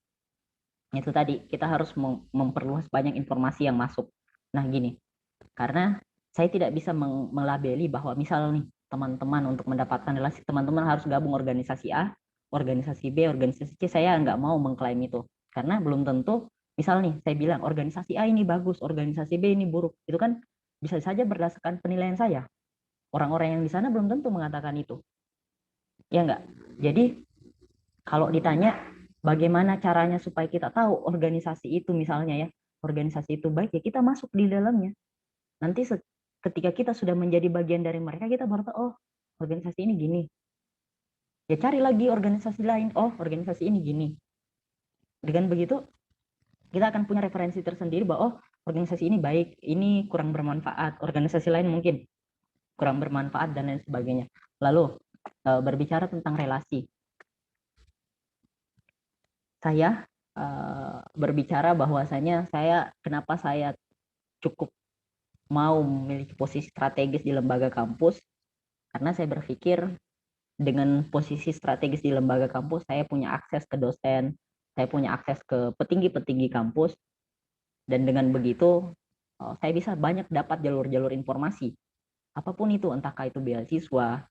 [SPEAKER 5] Itu tadi, kita harus memperluas banyak informasi yang masuk. Nah, gini, karena saya tidak bisa melabeli bahwa misal nih, teman-teman untuk mendapatkan relasi, teman-teman harus gabung organisasi A, organisasi B, organisasi C, saya nggak mau mengklaim itu. Karena belum tentu, misal nih, saya bilang organisasi A ini bagus, organisasi B ini buruk. Itu kan bisa saja berdasarkan penilaian saya. Orang-orang yang di sana belum tentu mengatakan itu. Ya nggak? Jadi, kalau ditanya bagaimana caranya supaya kita tahu organisasi itu misalnya ya, organisasi itu baik, ya kita masuk di dalamnya. Nanti ketika kita sudah menjadi bagian dari mereka, kita baru tahu, oh organisasi ini gini. Ya cari lagi organisasi lain, oh organisasi ini gini. Dengan begitu, kita akan punya referensi tersendiri bahwa, oh organisasi ini baik, ini kurang bermanfaat, organisasi lain mungkin kurang bermanfaat, dan lain sebagainya. Lalu, berbicara tentang relasi. Saya berbicara bahwasanya kenapa saya cukup mau memiliki posisi strategis di lembaga kampus, karena saya berpikir dengan posisi strategis di lembaga kampus, saya punya akses ke dosen, saya punya akses ke petinggi-petinggi kampus, dan dengan begitu saya bisa banyak dapat jalur-jalur informasi, apapun itu, entahkah itu beasiswa,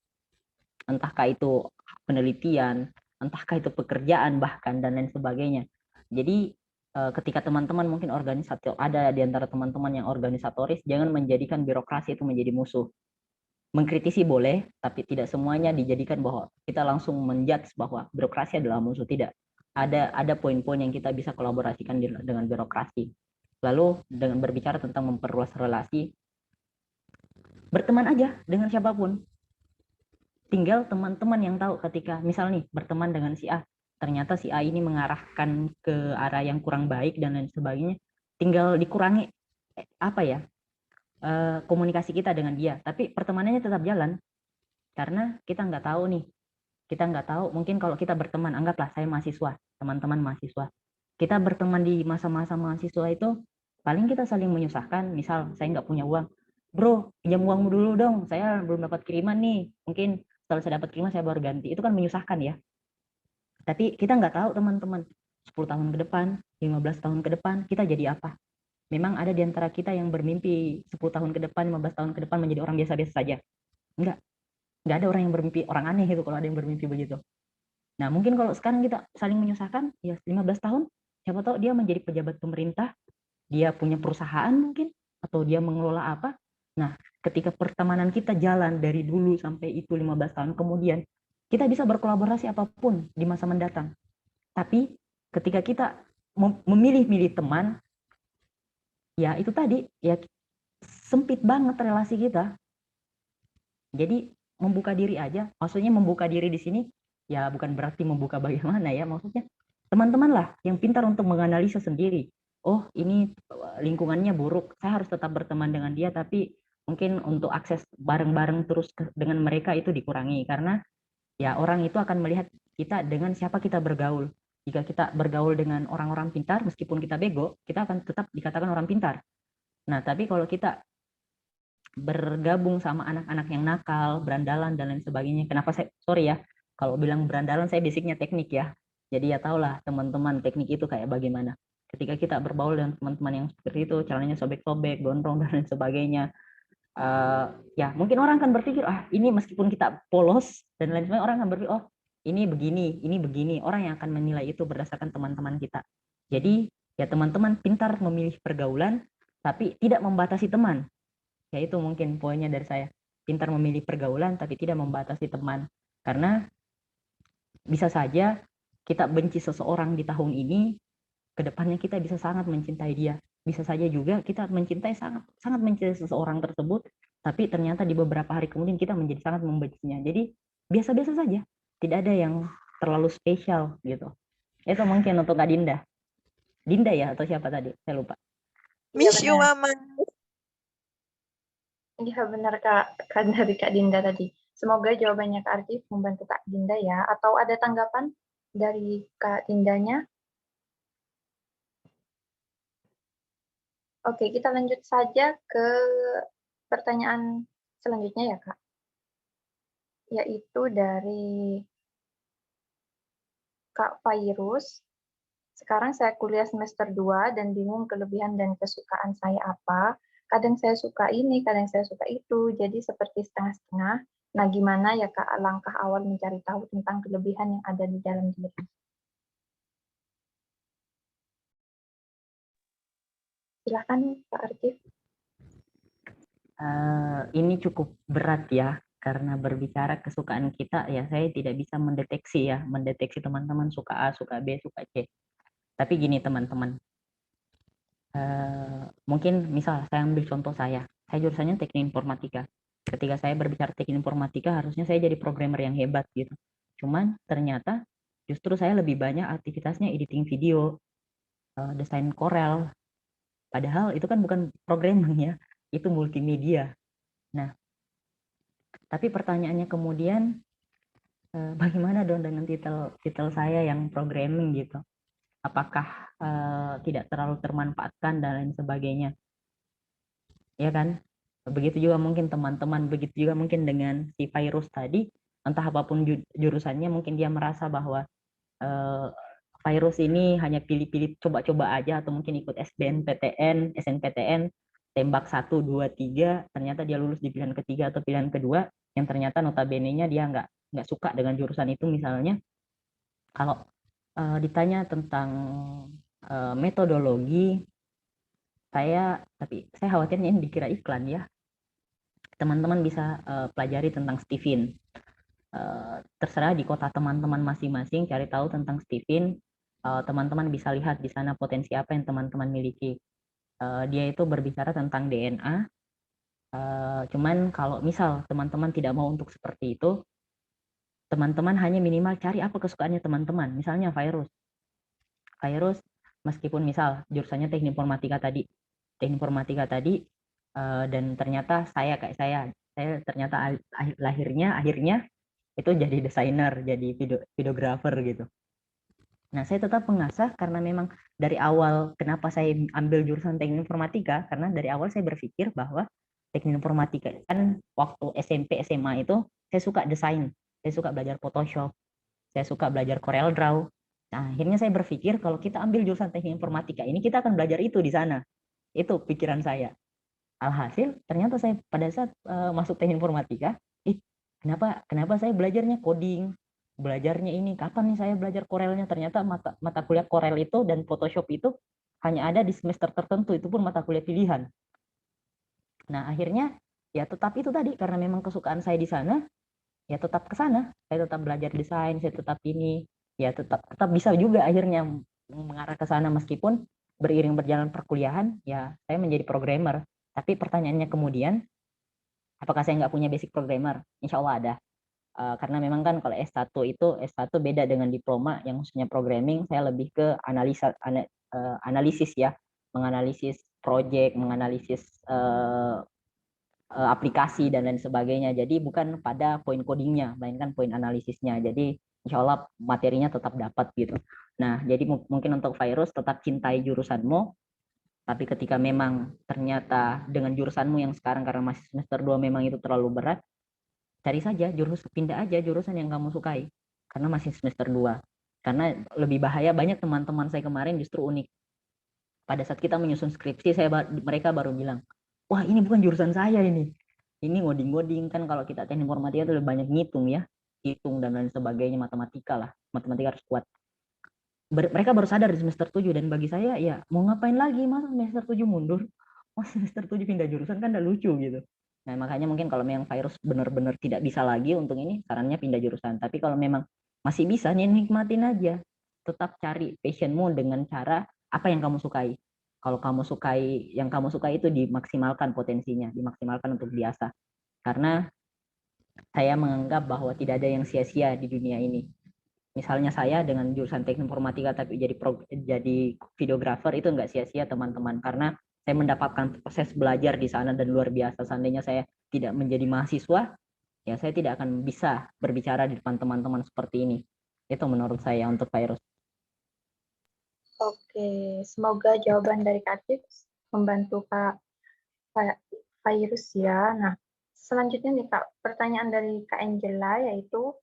[SPEAKER 5] entahkah itu penelitian, entahkah itu pekerjaan bahkan, dan lain sebagainya. Jadi ketika teman-teman mungkin ada di antara teman-teman yang organisatoris, jangan menjadikan birokrasi itu menjadi musuh. Mengkritisi boleh, tapi tidak semuanya dijadikan bahwa kita langsung menjudge bahwa birokrasi adalah musuh. Tidak. Ada poin-poin yang kita bisa kolaborasikan dengan birokrasi. Lalu dengan berbicara tentang memperluas relasi, berteman aja dengan siapapun. Tinggal teman-teman yang tahu ketika misal nih berteman dengan si A, ternyata si A ini mengarahkan ke arah yang kurang baik dan lain sebagainya, tinggal dikurangi komunikasi kita dengan dia, tapi pertemanannya tetap jalan. Karena kita nggak tahu, mungkin kalau kita berteman, anggaplah saya mahasiswa, teman-teman mahasiswa, kita berteman di masa-masa mahasiswa itu paling kita saling menyusahkan. Misal saya nggak punya uang, bro pinjam uangmu dulu dong, saya belum dapat kiriman nih, mungkin setelah saya dapat kiriman saya baru ganti. Itu kan menyusahkan ya. Tapi kita nggak tahu teman-teman, 10 tahun ke depan, 15 tahun ke depan kita jadi apa. Memang ada di antara kita yang bermimpi 10 tahun ke depan, 15 tahun ke depan menjadi orang biasa-biasa saja. Nggak ada orang yang bermimpi, orang aneh itu kalau ada yang bermimpi begitu. Nah mungkin kalau sekarang kita saling menyusahkan, ya 15 tahun, siapa tahu dia menjadi pejabat pemerintah, dia punya perusahaan mungkin, atau dia mengelola apa. Nah ketika pertemanan kita jalan dari dulu sampai itu 15 tahun kemudian, kita bisa berkolaborasi apapun di masa mendatang. Tapi ketika kita memilih-milih teman, ya itu tadi, ya sempit banget relasi kita. Jadi membuka diri aja, maksudnya membuka diri di sini ya bukan berarti membuka bagaimana ya, maksudnya teman-teman lah yang pintar untuk menganalisa sendiri. Oh ini lingkungannya buruk, saya harus tetap berteman dengan dia, tapi mungkin untuk akses bareng-bareng terus dengan mereka itu dikurangi, karena ya orang itu akan melihat kita dengan siapa kita bergaul. Jika kita bergaul dengan orang-orang pintar, meskipun kita bego, kita akan tetap dikatakan orang pintar. Nah tapi kalau kita bergabung sama anak-anak yang nakal, berandalan, dan lain sebagainya. Kenapa sorry ya, kalau bilang berandalan, saya basicnya teknik ya. Jadi ya tahulah teman-teman teknik itu kayak bagaimana. Ketika kita berbaur dengan teman-teman yang seperti itu, celananya sobek-sobek, gondrong, dan lain sebagainya. Ya mungkin orang akan berpikir, ini meskipun kita polos, dan lain sebagainya, orang akan berpikir, oh ini begini. Orang yang akan menilai itu berdasarkan teman-teman kita. Jadi ya teman-teman pintar memilih pergaulan, tapi tidak membatasi teman. Ya itu mungkin poinnya dari saya. Pintar memilih pergaulan tapi tidak membatasi teman. Karena bisa saja kita benci seseorang di tahun ini, kedepannya kita bisa sangat mencintai dia. Bisa saja juga kita sangat mencintai seseorang tersebut, tapi ternyata di beberapa hari kemudian kita menjadi sangat membencinya. Jadi biasa-biasa saja. Tidak ada yang terlalu spesial gitu. Itu mungkin untuk Kak Dinda. Dinda ya atau siapa tadi? Saya lupa.
[SPEAKER 4] Miss you, Mama.
[SPEAKER 2] Iya benar Kak dari Kak Dinda tadi. Semoga jawabannya Kak Arif membantu Kak Dinda ya. Atau ada tanggapan dari Kak Dindanya? Oke, kita lanjut saja ke pertanyaan selanjutnya ya Kak. Yaitu dari Kak Fairuz. Sekarang saya kuliah semester 2 dan bingung kelebihan dan kesukaan saya apa. Kadang saya suka ini, kadang saya suka itu, jadi seperti setengah-setengah. Nah, gimana ya Kak langkah awal mencari tahu tentang kelebihan yang ada di dalam diri? Silakan Pak Artif.
[SPEAKER 5] Ini cukup berat ya, karena berbicara kesukaan kita ya saya tidak bisa mendeteksi teman-teman suka A, suka B, suka C. Tapi gini teman-teman, mungkin misal saya ambil contoh saya jurusannya teknik informatika. Ketika saya berbicara teknik informatika harusnya saya jadi programmer yang hebat gitu. Cuman ternyata justru saya lebih banyak aktivitasnya editing video, desain Corel. Padahal itu kan bukan programming ya, itu multimedia. Nah, tapi pertanyaannya kemudian bagaimana dong dengan titel saya yang programming gitu? Apakah tidak terlalu termanfaatkan dan lain sebagainya? Ya kan? Begitu juga mungkin teman-teman, begitu juga mungkin dengan si virus tadi, entah apapun jurusannya, mungkin dia merasa bahwa virus ini hanya pilih-pilih coba-coba aja, atau mungkin ikut SBMPTN, SNPTN, tembak 1, 2, 3, ternyata dia lulus di pilihan ketiga atau pilihan kedua, yang ternyata notabene-nya dia nggak suka dengan jurusan itu misalnya. Kalau ditanya tentang metodologi, tapi saya khawatirnya ini dikira iklan ya. Teman-teman bisa pelajari tentang Stephen. Terserah di kota teman-teman masing-masing cari tahu tentang Stephen. Teman-teman bisa lihat di sana potensi apa yang teman-teman miliki. Dia itu berbicara tentang DNA. Cuman kalau misal teman-teman tidak mau untuk seperti itu, teman-teman hanya minimal cari apa kesukaannya teman-teman. Misalnya virus, meskipun misal jurusannya teknik informatika tadi, dan ternyata saya ternyata akhirnya itu jadi desainer, jadi videographer gitu. Nah, saya tetap mengasah karena memang dari awal kenapa saya ambil jurusan teknik informatika, karena dari awal saya berpikir bahwa teknik informatika kan waktu SMP SMA itu saya suka desain, saya suka belajar Photoshop, saya suka belajar Corel Draw. Nah, akhirnya saya berpikir kalau kita ambil jurusan teknik informatika ini kita akan belajar itu di sana. Itu pikiran saya. Alhasil ternyata saya pada saat masuk teknik informatika, kenapa saya belajarnya coding, belajarnya ini, kapan nih saya belajar Corelnya? Ternyata mata kuliah Corel itu dan Photoshop itu hanya ada di semester tertentu, itu pun mata kuliah pilihan. Nah, akhirnya ya tetap itu tadi, karena memang kesukaan saya di sana, ya tetap ke sana. Saya tetap belajar desain, saya tetap ini, ya tetap bisa juga akhirnya mengarah ke sana, meskipun beriring berjalan perkuliahan, ya saya menjadi programmer. Tapi pertanyaannya kemudian, apakah saya nggak punya basic programmer? Insya Allah ada. Karena memang kan kalau S1 beda dengan diploma yang khususnya programming, saya lebih ke analisis ya, menganalisis project, menganalisis aplikasi dan lain sebagainya. Jadi bukan pada poin codingnya, melainkan poin analisisnya. Jadi insya Allah materinya tetap dapat gitu. Nah, jadi mungkin untuk virus tetap cintai jurusanmu, tapi ketika memang ternyata dengan jurusanmu yang sekarang karena masih semester 2 memang itu terlalu berat, cari saja pindah aja jurusan yang kamu sukai karena masih semester 2. Karena lebih bahaya, banyak teman-teman saya kemarin justru unik. Pada saat kita menyusun skripsi, mereka baru bilang, wah ini bukan jurusan saya ini ngoding-ngoding. Kan kalau kita teknik informatika itu lebih banyak ngitung ya, hitung dan lain sebagainya, matematika lah, matematika harus kuat. Mereka baru sadar di semester 7, dan bagi saya ya mau ngapain lagi, masa semester 7 mundur, semester 7 pindah jurusan kan udah lucu gitu. Nah, makanya mungkin kalau memang virus benar-benar tidak bisa lagi untuk ini, sarannya pindah jurusan. Tapi kalau memang masih bisa, nikmatin aja. Tetap cari passionmu dengan cara apa yang kamu sukai. Kalau yang kamu sukai itu dimaksimalkan potensinya, dimaksimalkan untuk biasa. Karena saya menganggap bahwa tidak ada yang sia-sia di dunia ini. Misalnya saya dengan jurusan teknik informatika tapi jadi videographer, itu nggak sia-sia teman-teman, karena saya mendapatkan proses belajar di sana dan luar biasa. Seandainya saya tidak menjadi mahasiswa, ya saya tidak akan bisa berbicara di depan teman-teman seperti ini. Itu menurut saya untuk virus.
[SPEAKER 2] Oke, semoga jawaban dari Kak Artif membantu Kak virus ya. Nah, selanjutnya nih Kak, pertanyaan dari Kak Angela yaitu,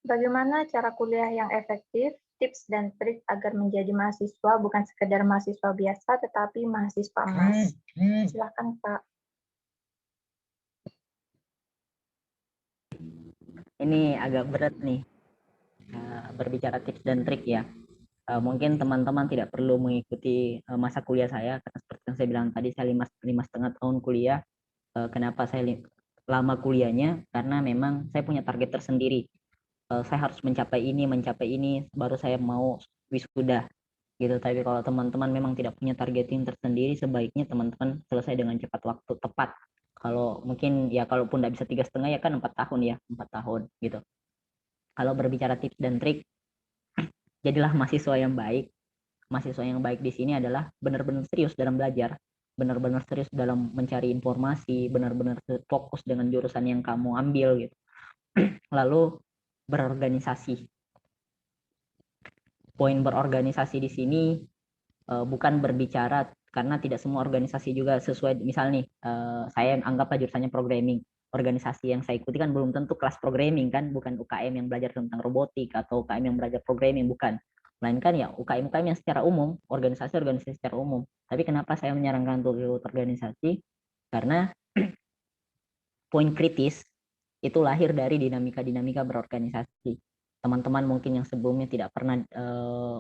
[SPEAKER 2] bagaimana cara kuliah yang efektif, tips dan trik agar menjadi mahasiswa bukan sekedar mahasiswa biasa, tetapi mahasiswa emas? Silakan Kak.
[SPEAKER 5] Ini agak berat nih, berbicara tips dan trik ya. Mungkin teman-teman tidak perlu mengikuti masa kuliah saya, karena seperti yang saya bilang tadi, saya 5,5 tahun kuliah. Kenapa saya lama kuliahnya? Karena memang saya punya target tersendiri. Saya harus mencapai ini, baru saya mau wisuda gitu. Tapi kalau teman-teman memang tidak punya targeting tersendiri, sebaiknya teman-teman selesai dengan cepat waktu tepat. Kalau mungkin ya, kalaupun tidak bisa 3,5 ya kan 4 tahun ya, 4 tahun gitu. Kalau berbicara tips dan trik, jadilah mahasiswa yang baik. Mahasiswa yang baik di sini adalah benar-benar serius dalam belajar, benar-benar serius dalam mencari informasi, benar-benar fokus dengan jurusan yang kamu ambil gitu. Lalu berorganisasi. Poin berorganisasi di sini bukan berbicara, karena tidak semua organisasi juga sesuai. Misal nih, saya anggaplah jurusannya programming. Organisasi yang saya ikuti kan belum tentu kelas programming kan, bukan UKM yang belajar tentang robotik atau UKM yang belajar programming, bukan. Melainkan ya UKM-UKM yang secara umum, organisasi-organisasi secara umum. Tapi kenapa saya menyarankan untuk ikut organisasi? Karena poin kritis itu lahir dari dinamika-dinamika berorganisasi. Teman-teman mungkin yang sebelumnya tidak pernah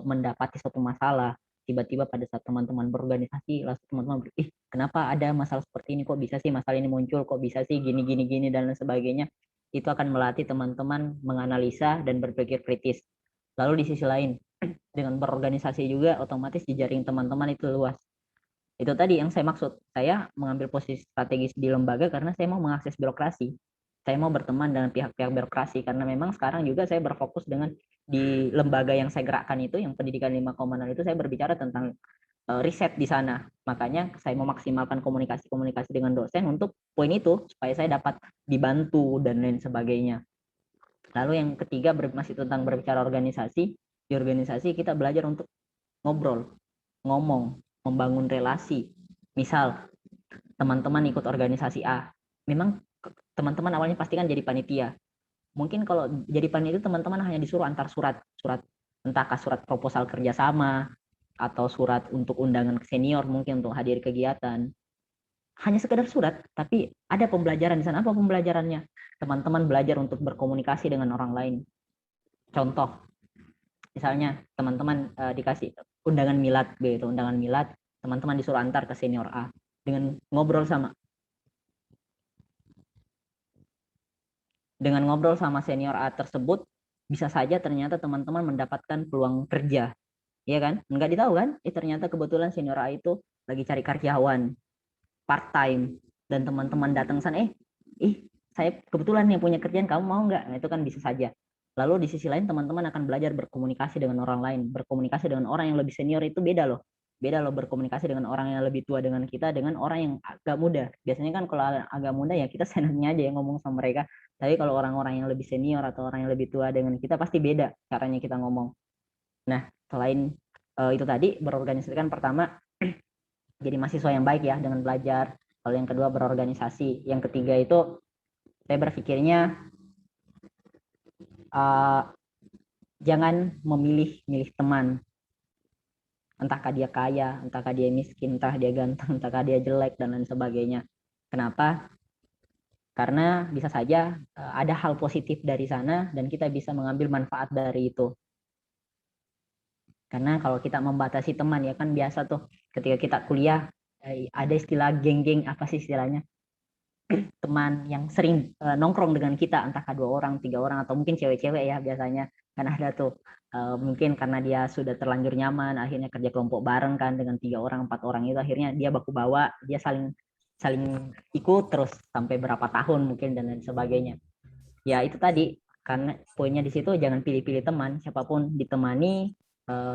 [SPEAKER 5] mendapati suatu masalah, tiba-tiba pada saat teman-teman berorganisasi, langsung teman-teman kenapa ada masalah seperti ini, kok bisa sih masalah ini muncul, kok bisa sih gini dan lain sebagainya. Itu akan melatih teman-teman menganalisa dan berpikir kritis. Lalu di sisi lain, dengan berorganisasi juga otomatis jejaring teman-teman itu luas. Itu tadi yang saya maksud. Saya mengambil posisi strategis di lembaga karena saya mau mengakses birokrasi. Saya mau berteman dengan pihak-pihak birokrasi, karena memang sekarang juga saya berfokus dengan di lembaga yang saya gerakkan itu, yang pendidikan 5,0 itu, saya berbicara tentang riset di sana. Makanya saya memaksimalkan komunikasi-komunikasi dengan dosen untuk poin itu, supaya saya dapat dibantu dan lain sebagainya. Lalu yang ketiga masih tentang berbicara organisasi. Di organisasi kita belajar untuk ngobrol, ngomong, membangun relasi. Misal teman-teman ikut organisasi A, memang teman-teman awalnya pasti kan jadi panitia. Mungkin kalau jadi panitia itu teman-teman hanya disuruh antar surat, entahkah surat proposal kerjasama atau surat untuk undangan ke senior, mungkin untuk hadir kegiatan. Hanya sekedar surat, tapi ada pembelajaran di sana. Apa pembelajarannya? Teman-teman belajar untuk berkomunikasi dengan orang lain. Contoh, misalnya teman-teman dikasih undangan milad gitu, teman-teman disuruh antar ke senior A. Dengan ngobrol sama senior A tersebut, bisa saja ternyata teman-teman mendapatkan peluang kerja, ya kan? Nggak ditahu kan? Ternyata kebetulan senior A itu lagi cari karyawan part time, dan teman-teman datang sana, saya kebetulan nih punya kerjaan, kamu mau nggak? Nah, itu kan bisa saja. Lalu di sisi lain teman-teman akan belajar berkomunikasi dengan orang lain. Berkomunikasi dengan orang yang lebih senior itu beda loh. Beda loh berkomunikasi dengan orang yang lebih tua dengan kita, dengan orang yang agak muda. Biasanya kan kalau agak muda ya kita senangnya aja yang ngomong sama mereka. Tapi kalau orang-orang yang lebih senior atau orang yang lebih tua dengan kita, pasti beda caranya kita ngomong. Nah, selain itu tadi, berorganisasi kan pertama jadi mahasiswa yang baik ya dengan belajar. Kalau yang kedua berorganisasi. Yang ketiga itu saya berpikirnya jangan memilih teman, entahkah dia kaya, entahkah dia miskin, entah dia ganteng, entahkah dia jelek dan lain sebagainya. Kenapa? Karena bisa saja ada hal positif dari sana dan kita bisa mengambil manfaat dari itu. Karena kalau kita membatasi teman, ya kan biasa tuh ketika kita kuliah ada istilah geng-geng, apa sih istilahnya? Teman yang sering nongkrong dengan kita, entahkah 2 orang, 3 orang, atau mungkin cewek-cewek ya biasanya. Kan ada tuh mungkin karena dia sudah terlanjur nyaman, akhirnya kerja kelompok bareng kan dengan 3 orang, 4 orang itu, akhirnya dia baku bawa, dia saling ikut terus sampai berapa tahun mungkin dan lain sebagainya. Ya itu tadi, karena poinnya di situ jangan pilih-pilih teman, siapapun ditemani,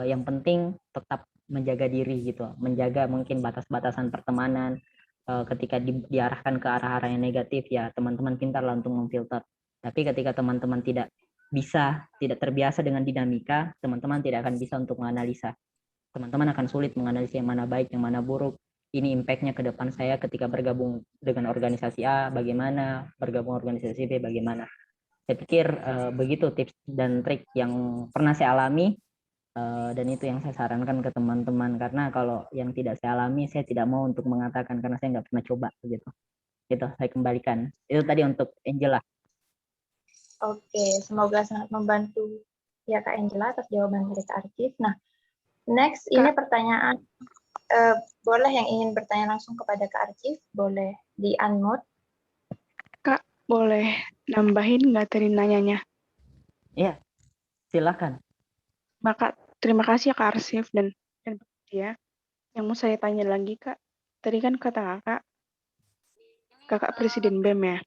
[SPEAKER 5] yang penting tetap menjaga diri gitu, menjaga mungkin batas-batasan pertemanan. Ketika diarahkan ke arah-arah yang negatif, ya teman-teman pintarlah untuk memfilter. Tapi ketika teman-teman tidak terbiasa dengan dinamika, teman-teman tidak akan bisa untuk menganalisa. Teman-teman akan sulit menganalisa yang mana baik, yang mana buruk. Ini impactnya ke depan saya ketika bergabung dengan organisasi A, bagaimana, bergabung organisasi B, bagaimana. Saya pikir begitu tips dan trik yang pernah saya alami. Dan itu yang saya sarankan ke teman-teman, karena kalau yang tidak saya alami saya tidak mau untuk mengatakan karena saya nggak pernah coba begitu. Saya kembalikan itu tadi untuk Angela.
[SPEAKER 2] Oke, semoga sangat membantu ya Kak Angela atas jawaban dari Kak Arjif. Nah, next ini pertanyaan, boleh yang ingin bertanya langsung kepada Kak Arjif, boleh di-unmute.
[SPEAKER 6] Kak, boleh nambahin materi nanyanya?
[SPEAKER 5] Iya, silakan.
[SPEAKER 6] Maka terima kasih ya Kak Arsif dan ya. Yang mau saya tanya lagi Kak, tadi kan kata kakak Presiden BEM ya.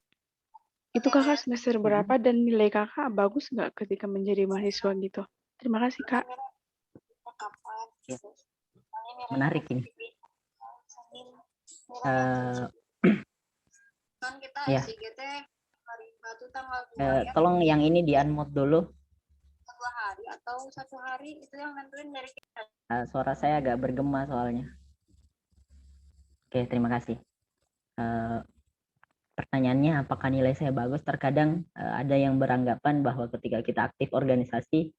[SPEAKER 6] Itu kakak semester berapa dan nilai kakak bagus nggak ketika menjadi mahasiswa gitu? Terima kasih Kak.
[SPEAKER 5] Ya. Menarik ini. Ya. Tolong yang ini di-unmute dulu.
[SPEAKER 7] 2 hari atau 1 hari itu yang nentuin dari kita.
[SPEAKER 5] Suara saya agak bergema soalnya. Oke, terima kasih. Pertanyaannya apakah nilai saya bagus? Terkadang ada yang beranggapan bahwa ketika kita aktif organisasi,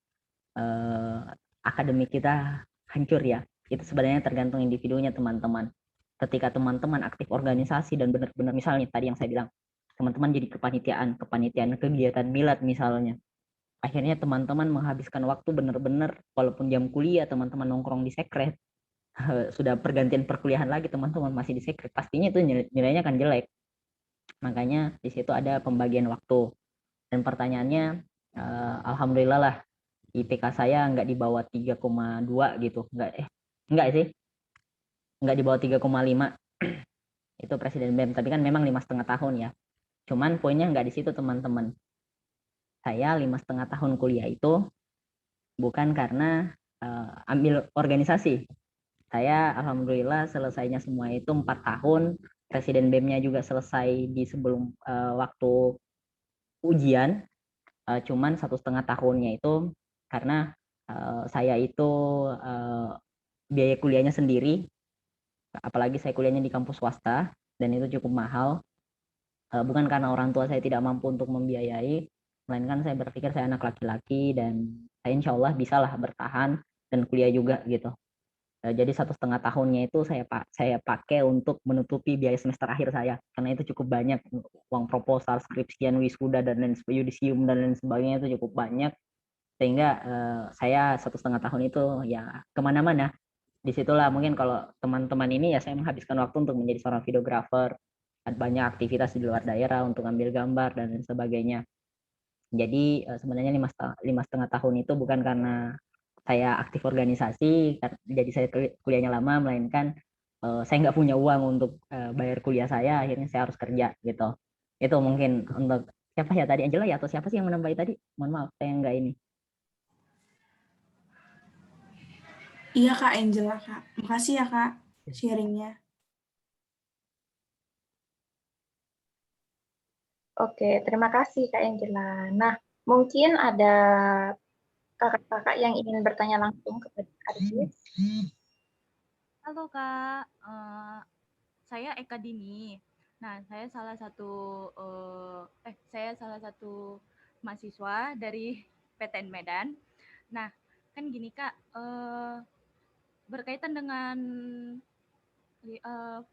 [SPEAKER 5] akademik kita hancur ya. Itu sebenarnya tergantung individunya teman-teman. Ketika teman-teman aktif organisasi dan benar-benar misalnya tadi yang saya bilang, teman-teman jadi kepanitiaan kegiatan milad misalnya. Akhirnya teman-teman menghabiskan waktu benar-benar walaupun jam kuliah teman-teman nongkrong di sekret, sudah pergantian perkuliahan lagi teman-teman masih di sekret, pastinya itu nilainya akan jelek. Makanya di situ ada pembagian waktu. Dan pertanyaannya, alhamdulillah lah IPK saya nggak di bawah 3,2 gitu, nggak sih, nggak di bawah 3,5. Itu Presiden BEM, tapi kan memang 5,5 tahun ya. Cuman poinnya nggak di situ teman-teman. Saya 5,5 tahun kuliah itu bukan karena ambil organisasi. Saya alhamdulillah selesainya semua itu 4 tahun. Presiden BEM-nya juga selesai di sebelum waktu ujian. Cuman 1,5 tahunnya itu karena saya itu biaya kuliahnya sendiri, apalagi saya kuliahnya di kampus swasta dan itu cukup mahal. Bukan karena orang tua saya tidak mampu untuk membiayai, melainkan saya berpikir saya anak laki-laki dan saya insya Allah bisalah bertahan dan kuliah juga gitu. Jadi 1,5 tahunnya itu saya pakai untuk menutupi biaya semester akhir saya, karena itu cukup banyak, uang proposal, skripsian, wisuda dan lain yudisium dan lain sebagainya itu cukup banyak, sehingga saya 1,5 tahun itu ya kemana-mana. Disitulah mungkin kalau teman-teman ini ya saya menghabiskan waktu untuk menjadi seorang videografer, banyak aktivitas di luar daerah untuk ambil gambar dan lain sebagainya. Jadi sebenarnya 5,5 tahun itu bukan karena saya aktif organisasi, jadi saya kuliahnya lama, melainkan saya nggak punya uang untuk bayar kuliah saya, akhirnya saya harus kerja gitu. Itu mungkin untuk siapa ya tadi, Angela ya atau siapa sih yang menambahi tadi? Mohon maaf, saya nggak ini.
[SPEAKER 6] Iya Kak Angela Kak. Makasih ya Kak sharingnya.
[SPEAKER 2] Oke, terima kasih Kak Angela. Nah, mungkin ada kakak-kakak yang ingin bertanya langsung kepada Kak Arjif.
[SPEAKER 1] Halo Kak, saya Eka Dini. Nah, saya salah satu mahasiswa dari PTN Medan. Nah, kan gini Kak, berkaitan dengan 5.0.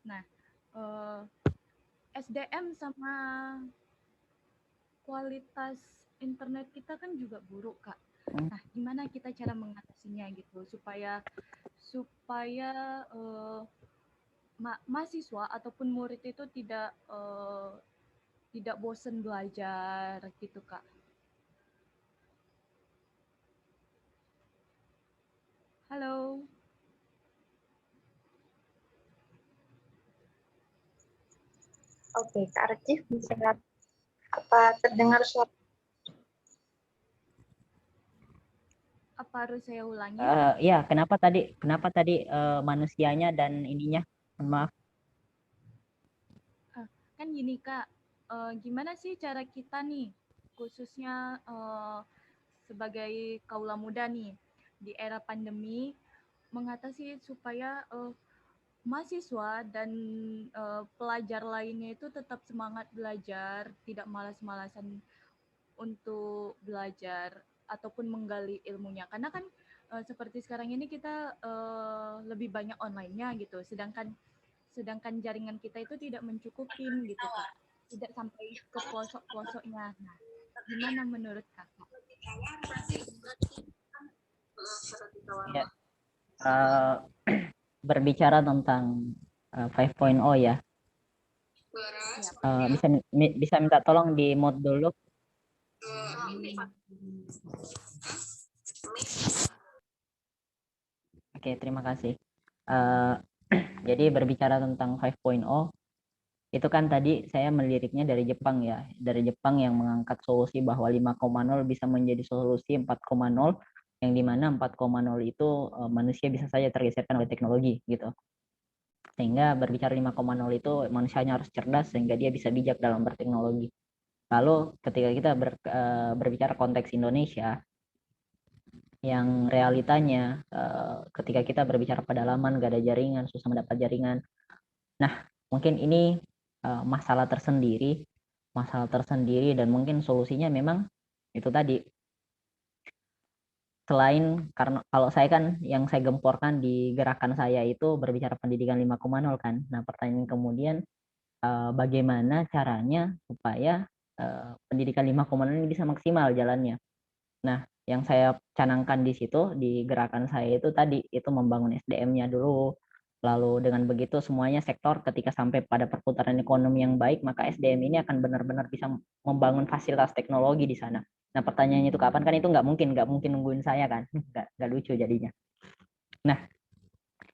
[SPEAKER 1] Nah, SDM sama kualitas internet kita kan juga buruk Kak. Nah, gimana kita cara mengatasinya gitu supaya mahasiswa ataupun murid itu tidak bosan belajar gitu Kak. Halo.
[SPEAKER 2] Oke, Kak Arjif bisa terdengar suara?
[SPEAKER 1] Apa harus saya ulangi?
[SPEAKER 5] Ya, kenapa tadi manusianya dan ininya? Mohon maaf.
[SPEAKER 1] Kan gini Kak, gimana sih cara kita nih, khususnya sebagai kaula muda nih di era pandemi, mengatasi supaya mahasiswa dan pelajar lainnya itu tetap semangat belajar, tidak malas-malasan untuk belajar ataupun menggali ilmunya. Karena kan seperti sekarang ini kita lebih banyak online-nya gitu, sedangkan jaringan kita itu tidak mencukupin gitu Kak. tidak sampai ke pelosok-pelosoknya. Nah, gimana menurut kakak?
[SPEAKER 5] Ya, berbicara tentang 5.0 ya, bisa minta tolong di mute dulu. Oke, terima kasih. Jadi berbicara tentang 5.0 itu kan tadi saya meliriknya dari Jepang ya, dari Jepang yang mengangkat solusi bahwa 5.0 bisa menjadi solusi 4.0, yang dimana 4.0 itu manusia bisa saja tergeserkan oleh teknologi gitu. Sehingga berbicara 5.0 itu manusianya harus cerdas sehingga dia bisa bijak dalam berteknologi. Lalu ketika kita berbicara konteks Indonesia, yang realitanya ketika kita berbicara pedalaman, gak ada jaringan, susah mendapat jaringan. Nah, mungkin ini masalah tersendiri dan mungkin solusinya memang itu tadi. Selain karena kalau saya kan yang saya gemporkan di gerakan saya itu berbicara pendidikan 5.0 kan. Nah, pertanyaan kemudian bagaimana caranya supaya pendidikan 5.0 ini bisa maksimal jalannya. Nah, yang saya canangkan di situ di gerakan saya itu tadi itu membangun SDM-nya dulu. Lalu dengan begitu semuanya sektor ketika sampai pada perputaran ekonomi yang baik, maka SDM ini akan benar-benar bisa membangun fasilitas teknologi di sana. Nah, pertanyaannya itu kapan? Kan itu nggak mungkin nungguin saya kan, nggak lucu jadinya. Nah,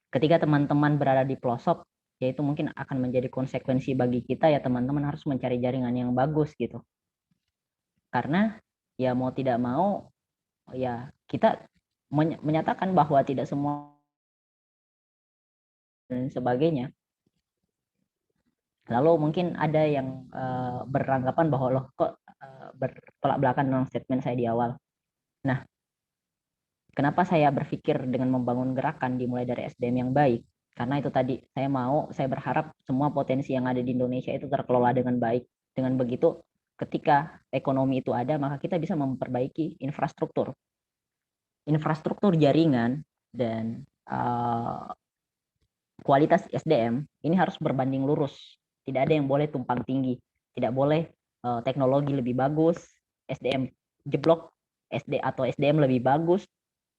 [SPEAKER 5] ketika teman-teman berada di pelosok, yaitu mungkin akan menjadi konsekuensi bagi kita ya teman-teman harus mencari jaringan yang bagus gitu. Karena ya mau tidak mau ya kita menyatakan bahwa tidak semua dan sebagainya. Lalu mungkin ada yang beranggapan bahwa loh kok bertolak belakang dengan statement saya di awal. Nah, kenapa saya berpikir dengan membangun gerakan dimulai dari SDM yang baik? Karena itu tadi saya berharap semua potensi yang ada di Indonesia itu terkelola dengan baik. Dengan begitu, ketika ekonomi itu ada, maka kita bisa memperbaiki infrastruktur jaringan dan kualitas SDM ini harus berbanding lurus. Tidak ada yang boleh tumpang tinggi. Tidak boleh teknologi lebih bagus, SDM jeblok, SDM lebih bagus,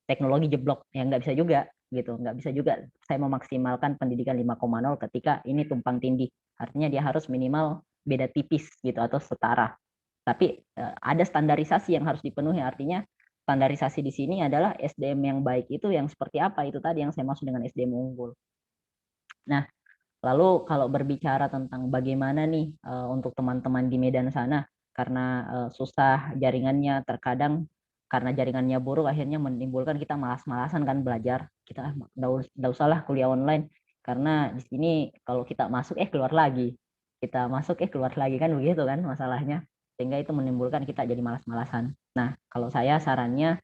[SPEAKER 5] teknologi jeblok. Yang nggak bisa juga gitu. Nggak bisa juga saya memaksimalkan pendidikan 5.0 ketika ini tumpang tindih. Artinya dia harus minimal beda tipis gitu atau setara. Tapi ada standarisasi yang harus dipenuhi. Artinya standarisasi di sini adalah SDM yang baik itu yang seperti apa, itu tadi yang saya maksud dengan SDM unggul. Nah, lalu kalau berbicara tentang bagaimana nih untuk teman-teman di Medan sana, karena susah jaringannya, terkadang karena jaringannya buruk akhirnya menimbulkan kita malas-malasan kan belajar. Kita nggak usahlah kuliah online, karena di sini kalau kita masuk keluar lagi, kita masuk keluar lagi kan begitu kan masalahnya, sehingga itu menimbulkan kita jadi malas-malasan. Nah, kalau saya sarannya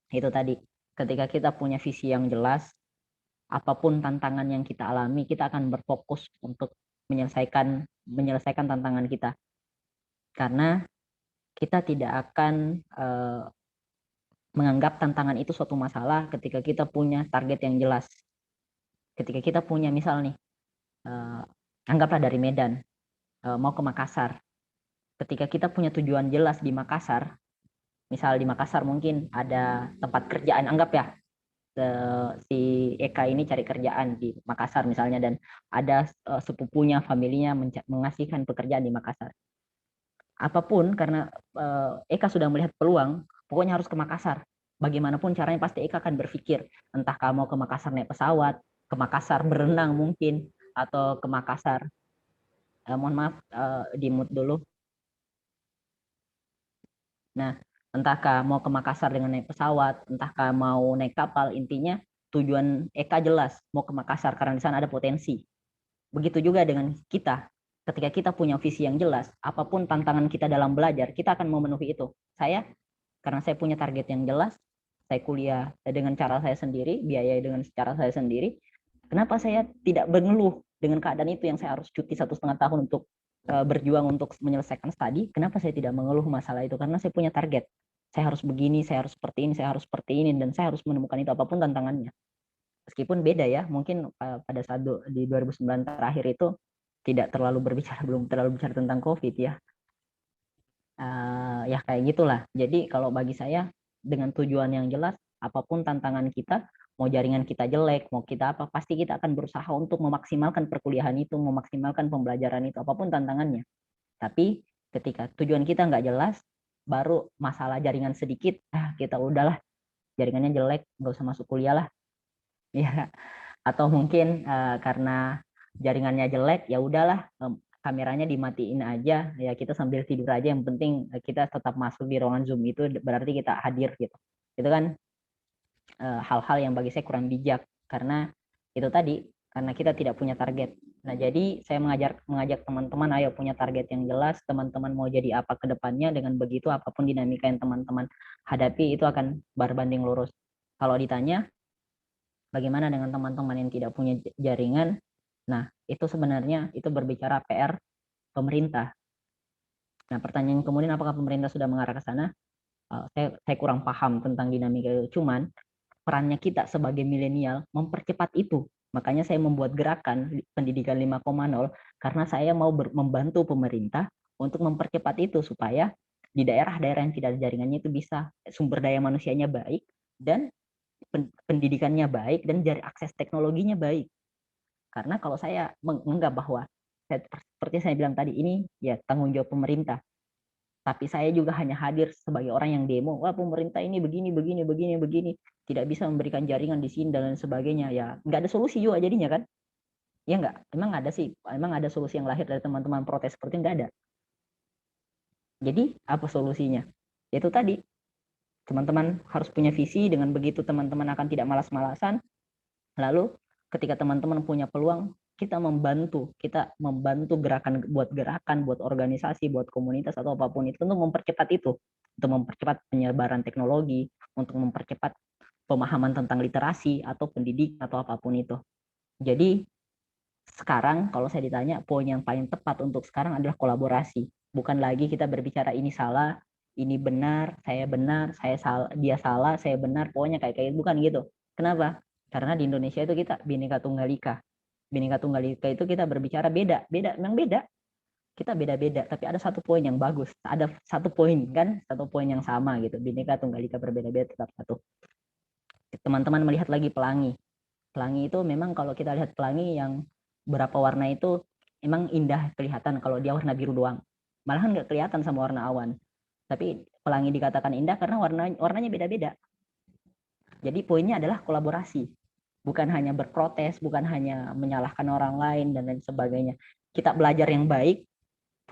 [SPEAKER 5] itu tadi, ketika kita punya visi yang jelas, apapun tantangan yang kita alami, kita akan berfokus untuk menyelesaikan tantangan kita. Karena kita tidak akan menganggap tantangan itu suatu masalah ketika kita punya target yang jelas. Ketika kita punya misal nih, anggaplah dari Medan, mau ke Makassar. Ketika kita punya tujuan jelas di Makassar, misal di Makassar mungkin ada tempat kerjaan, anggap ya, si Eka ini cari kerjaan di Makassar misalnya dan ada sepupunya, familinya mengasihkan pekerjaan di Makassar. Apapun karena Eka sudah melihat peluang, pokoknya harus ke Makassar. Bagaimanapun caranya pasti Eka akan berpikir, entah kamu ke Makassar naik pesawat, ke Makassar berenang mungkin, atau ke Makassar mohon maaf di mute dulu. Nah, entahkah mau ke Makassar dengan naik pesawat, entahkah mau naik kapal, intinya tujuan Eka jelas mau ke Makassar karena di sana ada potensi. Begitu juga dengan kita. Ketika kita punya visi yang jelas, apapun tantangan kita dalam belajar, kita akan memenuhi itu. Karena saya punya target yang jelas, saya kuliah dengan cara saya sendiri, biayai dengan cara saya sendiri. Kenapa saya tidak mengeluh dengan keadaan itu yang saya harus cuti 1,5 tahun untuk berjuang untuk menyelesaikan studi? Kenapa saya tidak mengeluh masalah itu? Karena saya punya target. Saya harus begini, saya harus seperti ini, saya harus seperti ini, dan saya harus menemukan itu apapun tantangannya. Meskipun beda ya, mungkin pada saat di 2009 terakhir itu tidak terlalu berbicara, belum terlalu bicara tentang COVID ya. Ya kayak gitulah. Jadi kalau bagi saya dengan tujuan yang jelas, apapun tantangan kita, mau jaringan kita jelek, mau kita apa, pasti kita akan berusaha untuk memaksimalkan perkuliahan itu, memaksimalkan pembelajaran itu, apapun tantangannya. Tapi ketika tujuan kita nggak jelas, baru masalah jaringan sedikit, kita udahlah, jaringannya jelek, nggak usah masuk kuliah lah. Ya, atau mungkin karena jaringannya jelek, ya udahlah, kameranya dimatiin aja, ya kita sambil tidur aja, yang penting kita tetap masuk di ruangan Zoom, itu berarti kita hadir gitu. Itu kan hal-hal yang bagi saya kurang bijak, karena itu tadi, karena kita tidak punya target. Nah, jadi saya mengajak teman-teman, ayo punya target yang jelas, teman-teman mau jadi apa ke depannya, dengan begitu apapun dinamika yang teman-teman hadapi itu akan berbanding lurus. Kalau ditanya bagaimana dengan teman-teman yang tidak punya jaringan, nah itu sebenarnya itu berbicara PR pemerintah. Nah, pertanyaan kemudian apakah pemerintah sudah mengarah ke sana? Saya kurang paham tentang dinamika itu. Cuman perannya kita sebagai milenial mempercepat itu. Makanya saya membuat gerakan pendidikan 5.0 karena saya mau membantu pemerintah untuk mempercepat itu supaya di daerah-daerah yang tidak ada jaringannya itu bisa sumber daya manusianya baik dan pendidikannya baik dan akses teknologinya baik. Karena kalau saya menganggap bahwa seperti saya bilang tadi, ini ya tanggung jawab pemerintah. Tapi saya juga hanya hadir sebagai orang yang demo, wah pemerintah ini begini, begini, begini, begini, tidak bisa memberikan jaringan di sini dan lain sebagainya. Ya nggak ada solusi juga jadinya kan? Ya nggak, emang ada sih, emang ada solusi yang lahir dari teman-teman protes seperti nggak ada. Jadi apa solusinya? Yaitu tadi, teman-teman harus punya visi, dengan begitu teman-teman akan tidak malas-malasan. Lalu ketika teman-teman punya peluang, kita membantu gerakan, buat organisasi, buat komunitas atau apapun itu untuk mempercepat itu, untuk mempercepat penyebaran teknologi, untuk mempercepat pemahaman tentang literasi atau pendidik atau apapun itu. Jadi sekarang kalau saya ditanya, poin yang paling tepat untuk sekarang adalah kolaborasi. Bukan lagi kita berbicara ini salah, ini benar, saya salah, dia salah, saya benar, pokoknya kayak bukan gitu. Kenapa? Karena di Indonesia itu kita Bhinneka Tunggal Ika. Bhinneka Tunggal Ika itu kita berbicara memang beda. Kita beda-beda, tapi ada satu poin yang bagus. Ada satu poin kan, satu poin yang sama gitu. Bhinneka Tunggal Ika, berbeda-beda tetap satu. Teman-teman melihat lagi pelangi. Pelangi itu memang kalau kita lihat pelangi yang berapa warna itu emang indah kelihatan kalau dia warna biru doang. Malahan nggak kelihatan sama warna awan. Tapi pelangi dikatakan indah karena warnanya beda-beda. Jadi poinnya adalah kolaborasi. Bukan hanya berprotes, bukan hanya menyalahkan orang lain dan lain sebagainya. Kita belajar yang baik,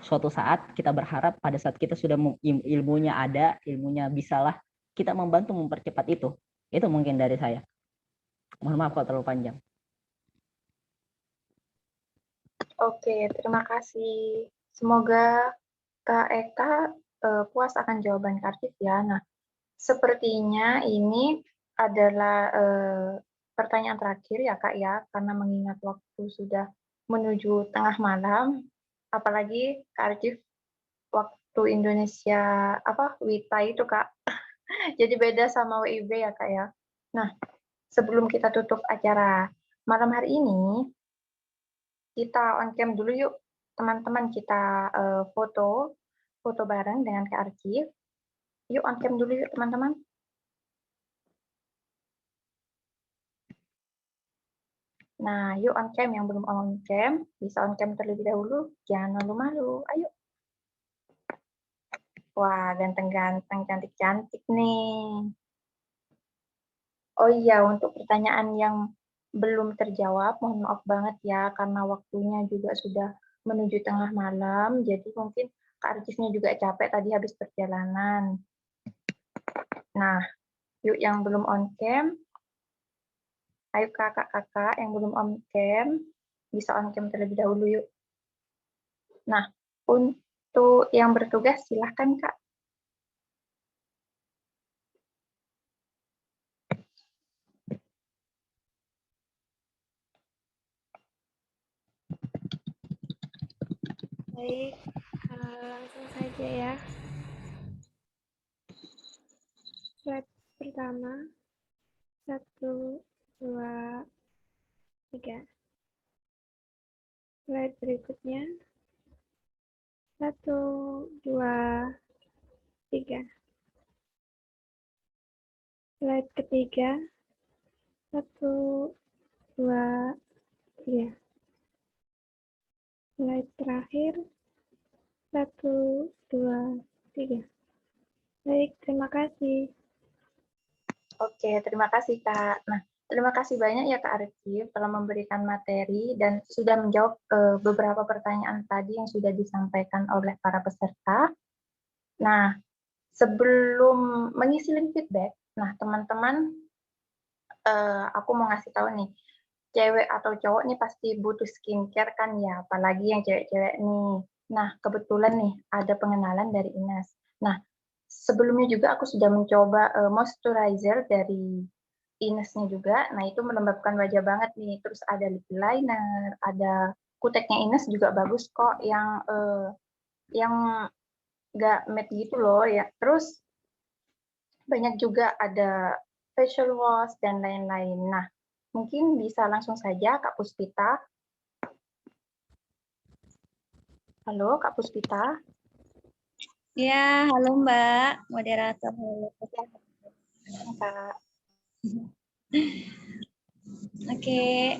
[SPEAKER 5] suatu saat kita berharap pada saat kita sudah ilmunya ada, ilmunya bisalah, kita membantu mempercepat itu. Itu mungkin dari saya. Mohon maaf kalau terlalu panjang.
[SPEAKER 2] Oke, terima kasih. Semoga Kak Eka puas akan jawaban Kartif ya. Nah, sepertinya ini adalah pertanyaan terakhir ya Kak ya, karena mengingat waktu sudah menuju tengah malam, apalagi Kak Arif waktu Indonesia WITA itu Kak, jadi beda sama WIB ya Kak ya. Nah, sebelum kita tutup acara malam hari ini, kita on cam dulu yuk teman-teman, kita foto bareng dengan Kak Arif. Yuk on cam dulu yuk teman-teman. Nah, yuk on cam, yang belum on cam, bisa on cam terlebih dahulu, jangan malu-malu, ayo. Wah, ganteng-ganteng, cantik-cantik nih. Oh iya, untuk pertanyaan yang belum terjawab, mohon maaf banget ya, karena waktunya juga sudah menuju tengah malam, jadi mungkin Kak Arifnya juga capek tadi habis perjalanan. Nah, yuk yang belum on cam, ayo kakak-kakak yang belum on cam, bisa on cam terlebih dahulu yuk. Nah, untuk yang bertugas silahkan Kak.
[SPEAKER 8] Baik, langsung saja ya. Slide pertama, 1, 2, 3. Slide berikutnya. 1, 2, 3. Slide ketiga. 1, 2, 3. Slide terakhir. 1, 2, 3. Baik, terima kasih.
[SPEAKER 2] Oke, terima kasih Kak. Nah, terima kasih banyak ya Kak Arifin telah memberikan materi dan sudah menjawab beberapa pertanyaan tadi yang sudah disampaikan oleh para peserta. Nah, sebelum mengisi link feedback, nah teman-teman, aku mau ngasih tahu nih, cewek atau cowok nih pasti butuh skincare kan ya, apalagi yang cewek-cewek nih. Nah, kebetulan nih ada pengenalan dari Ines. Nah, sebelumnya juga aku sudah mencoba moisturizer dari Inesnya juga. Nah, itu melembabkan wajah banget nih. Terus ada lip liner, ada kuteknya Ines juga bagus kok yang nggak matte gitu loh ya. Terus banyak juga ada facial wash dan lain-lain. Nah, mungkin bisa langsung saja Kak Puspita. Halo Kak Puspita.
[SPEAKER 1] Ya, halo Mbak, moderator.
[SPEAKER 2] Kak.
[SPEAKER 1] Oke.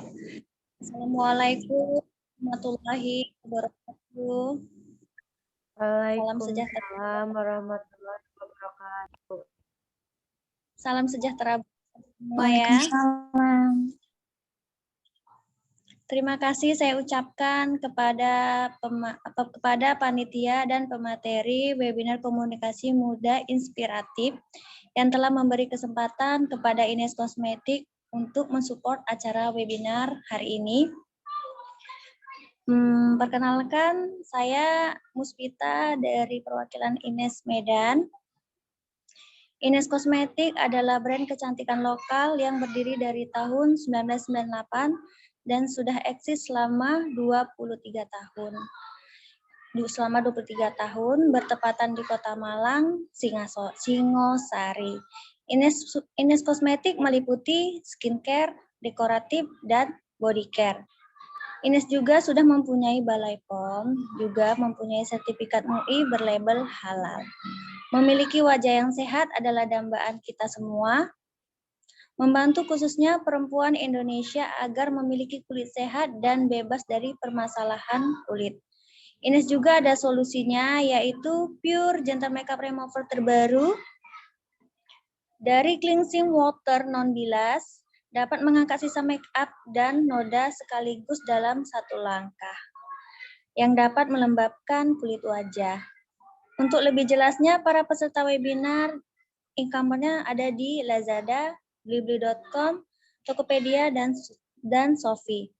[SPEAKER 1] Assalamualaikum warahmatullahi wabarakatuh. Salam sejahtera.
[SPEAKER 9] Waalaikumsalam warahmatullahi wabarakatuh.
[SPEAKER 1] Salam sejahtera semua ya. Terima kasih saya ucapkan kepada panitia dan pemateri webinar komunikasi muda inspiratif yang telah memberi kesempatan kepada Ines Kosmetik untuk mensupport acara webinar hari ini. Perkenalkan, saya Muspita dari perwakilan Ines Medan. Ines Kosmetik adalah brand kecantikan lokal yang berdiri dari tahun 1998 dan sudah eksis selama 23 tahun. Selama 23 tahun bertepatan di Kota Malang, Singosari. Ines Kosmetik meliputi skincare, dekoratif, dan body care. Ines juga sudah mempunyai Balai POM, juga mempunyai sertifikat MUI berlabel halal. Memiliki wajah yang sehat adalah dambaan kita semua. Membantu khususnya perempuan Indonesia agar memiliki kulit sehat dan bebas dari permasalahan kulit. Ines juga ada solusinya, yaitu Pure Gentle Makeup Remover terbaru dari cleansing water non-bilas, dapat mengangkat sisa makeup dan noda sekaligus dalam satu langkah, yang dapat melembabkan kulit wajah. Untuk lebih jelasnya, para peserta webinar e-commerce-nya ada di Lazada, Blibli.com, Tokopedia, dan Shopee.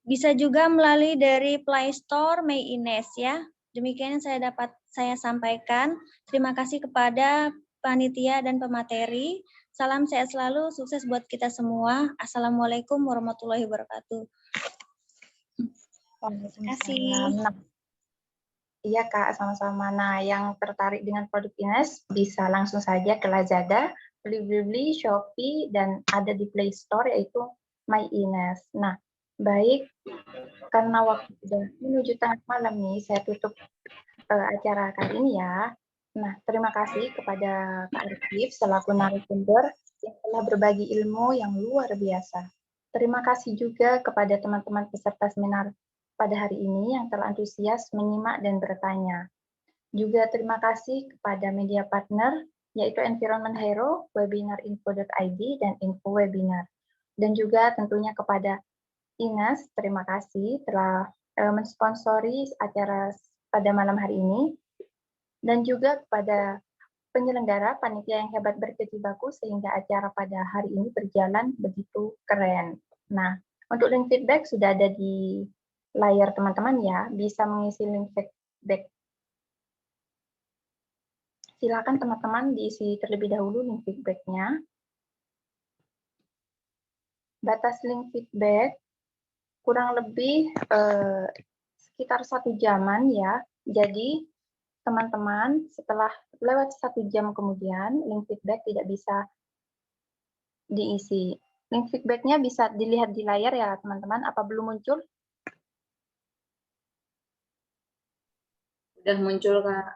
[SPEAKER 1] Bisa juga melalui dari Play Store My Ines ya. Demikian yang saya sampaikan. Terima kasih kepada panitia dan pemateri. Salam sehat selalu, sukses buat kita semua. Assalamualaikum warahmatullahi wabarakatuh. Terima kasih.
[SPEAKER 2] Iya Kak, sama-sama. Nah, yang tertarik dengan produk Ines bisa langsung saja ke Lazada, Blibli, Shopee, dan ada di Play Store yaitu My Ines. Nah, baik, karena waktu sudah menuju tengah malam nih, saya tutup acara kali ini ya. Nah, terima kasih kepada Kak Arif selaku narasumber yang telah berbagi ilmu yang luar biasa. Terima kasih juga kepada teman-teman peserta seminar pada hari ini yang telah antusias menyimak dan bertanya. Juga terima kasih kepada media partner, yaitu Environment Hero, webinarinfo.id, dan Info Webinar. Dan juga tentunya kepada Ines, terima kasih telah mensponsori acara pada malam hari ini. Dan juga kepada penyelenggara, panitia yang hebat berkecimpung sehingga acara pada hari ini berjalan begitu keren. Nah, untuk link feedback sudah ada di layar teman-teman ya, bisa mengisi link feedback. Silakan teman-teman diisi terlebih dahulu link feedback-nya. Batas link feedback kurang lebih sekitar 1 jaman ya. Jadi teman-teman, setelah lewat 1 jam kemudian, link feedback tidak bisa diisi. Link feedback-nya bisa dilihat di layar ya, teman-teman. Apa belum muncul?
[SPEAKER 10] Udah muncul, Kak.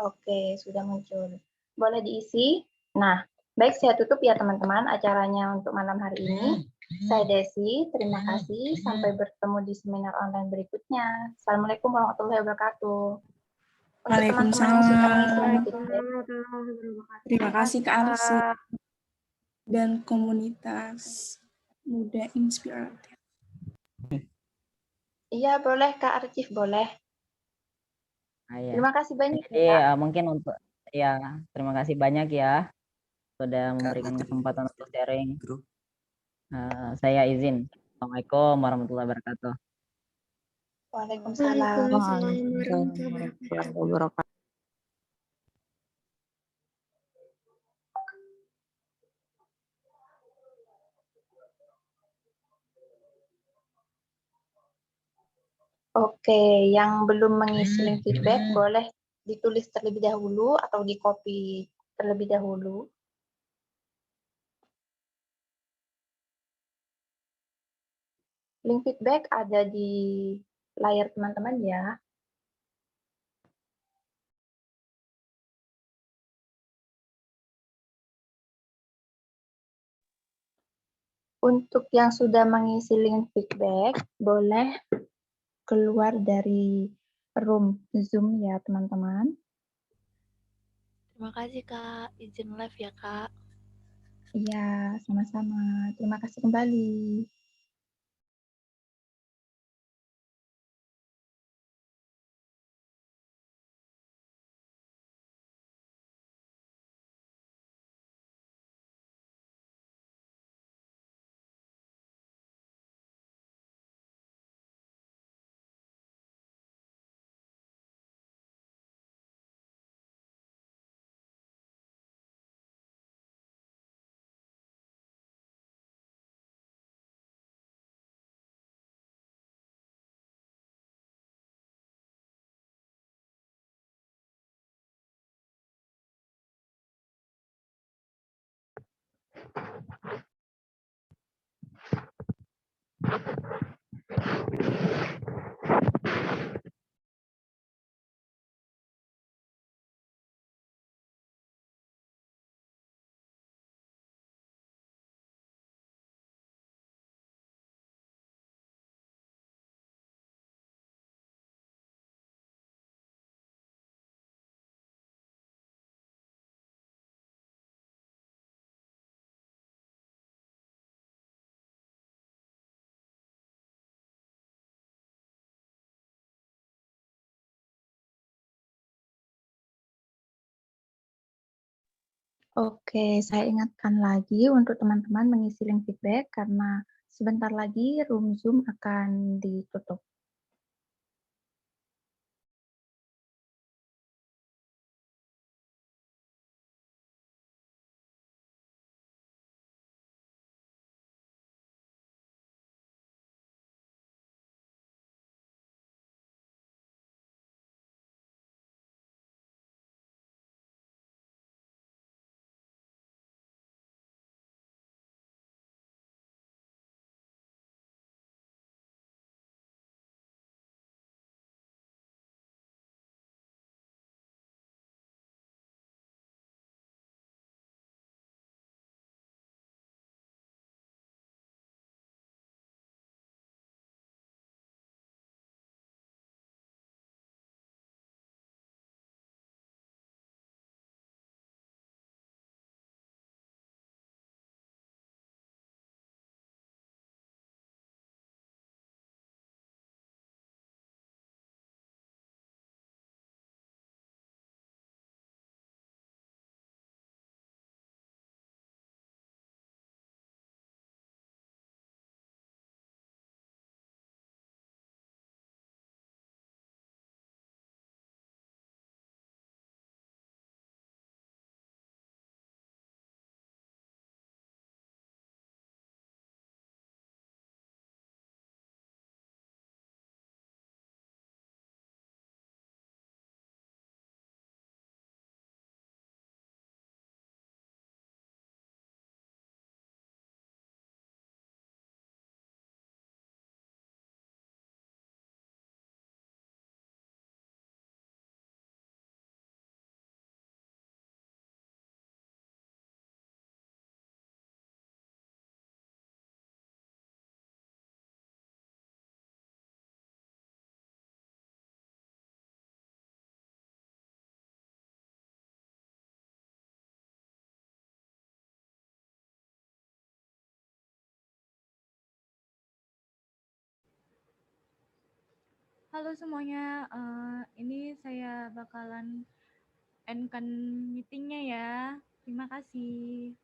[SPEAKER 2] Oke, sudah muncul. Boleh diisi? Nah, baik saya tutup ya teman-teman acaranya untuk malam hari ini. Saya Desi, terima kasih. Sampai bertemu di seminar online berikutnya. Assalamualaikum warahmatullahi wabarakatuh. Untuk teman-teman yang suka mengisi link feedback,
[SPEAKER 3] Terima kasih Kak Arsy dan komunitas muda inspiratif.
[SPEAKER 2] iya boleh Kak Archif, boleh.
[SPEAKER 5] Ya.
[SPEAKER 2] Terima kasih banyak
[SPEAKER 5] Jadi
[SPEAKER 2] ya, Kak.
[SPEAKER 5] mungkin untuk terima kasih banyak ya sudah memberikan kesempatan untuk sharing. Saya izin. Assalamualaikum warahmatullahi wabarakatuh.
[SPEAKER 2] Waalaikumsalam.
[SPEAKER 9] Warahmatullahi wabarakatuh.
[SPEAKER 2] Oke, yang belum mengisi link feedback boleh ditulis terlebih dahulu atau di copy terlebih dahulu. Link feedback ada di layar teman-teman ya. Untuk yang sudah mengisi link feedback, boleh keluar dari room Zoom ya teman-teman.
[SPEAKER 11] Terima kasih Kak, izin live ya Kak.
[SPEAKER 2] Iya, sama-sama. Terima kasih kembali. Oke, saya ingatkan lagi untuk teman-teman mengisi link feedback karena sebentar lagi room Zoom akan ditutup.
[SPEAKER 1] Halo semuanya, ini saya bakalan end-kan meetingnya ya. Terima kasih.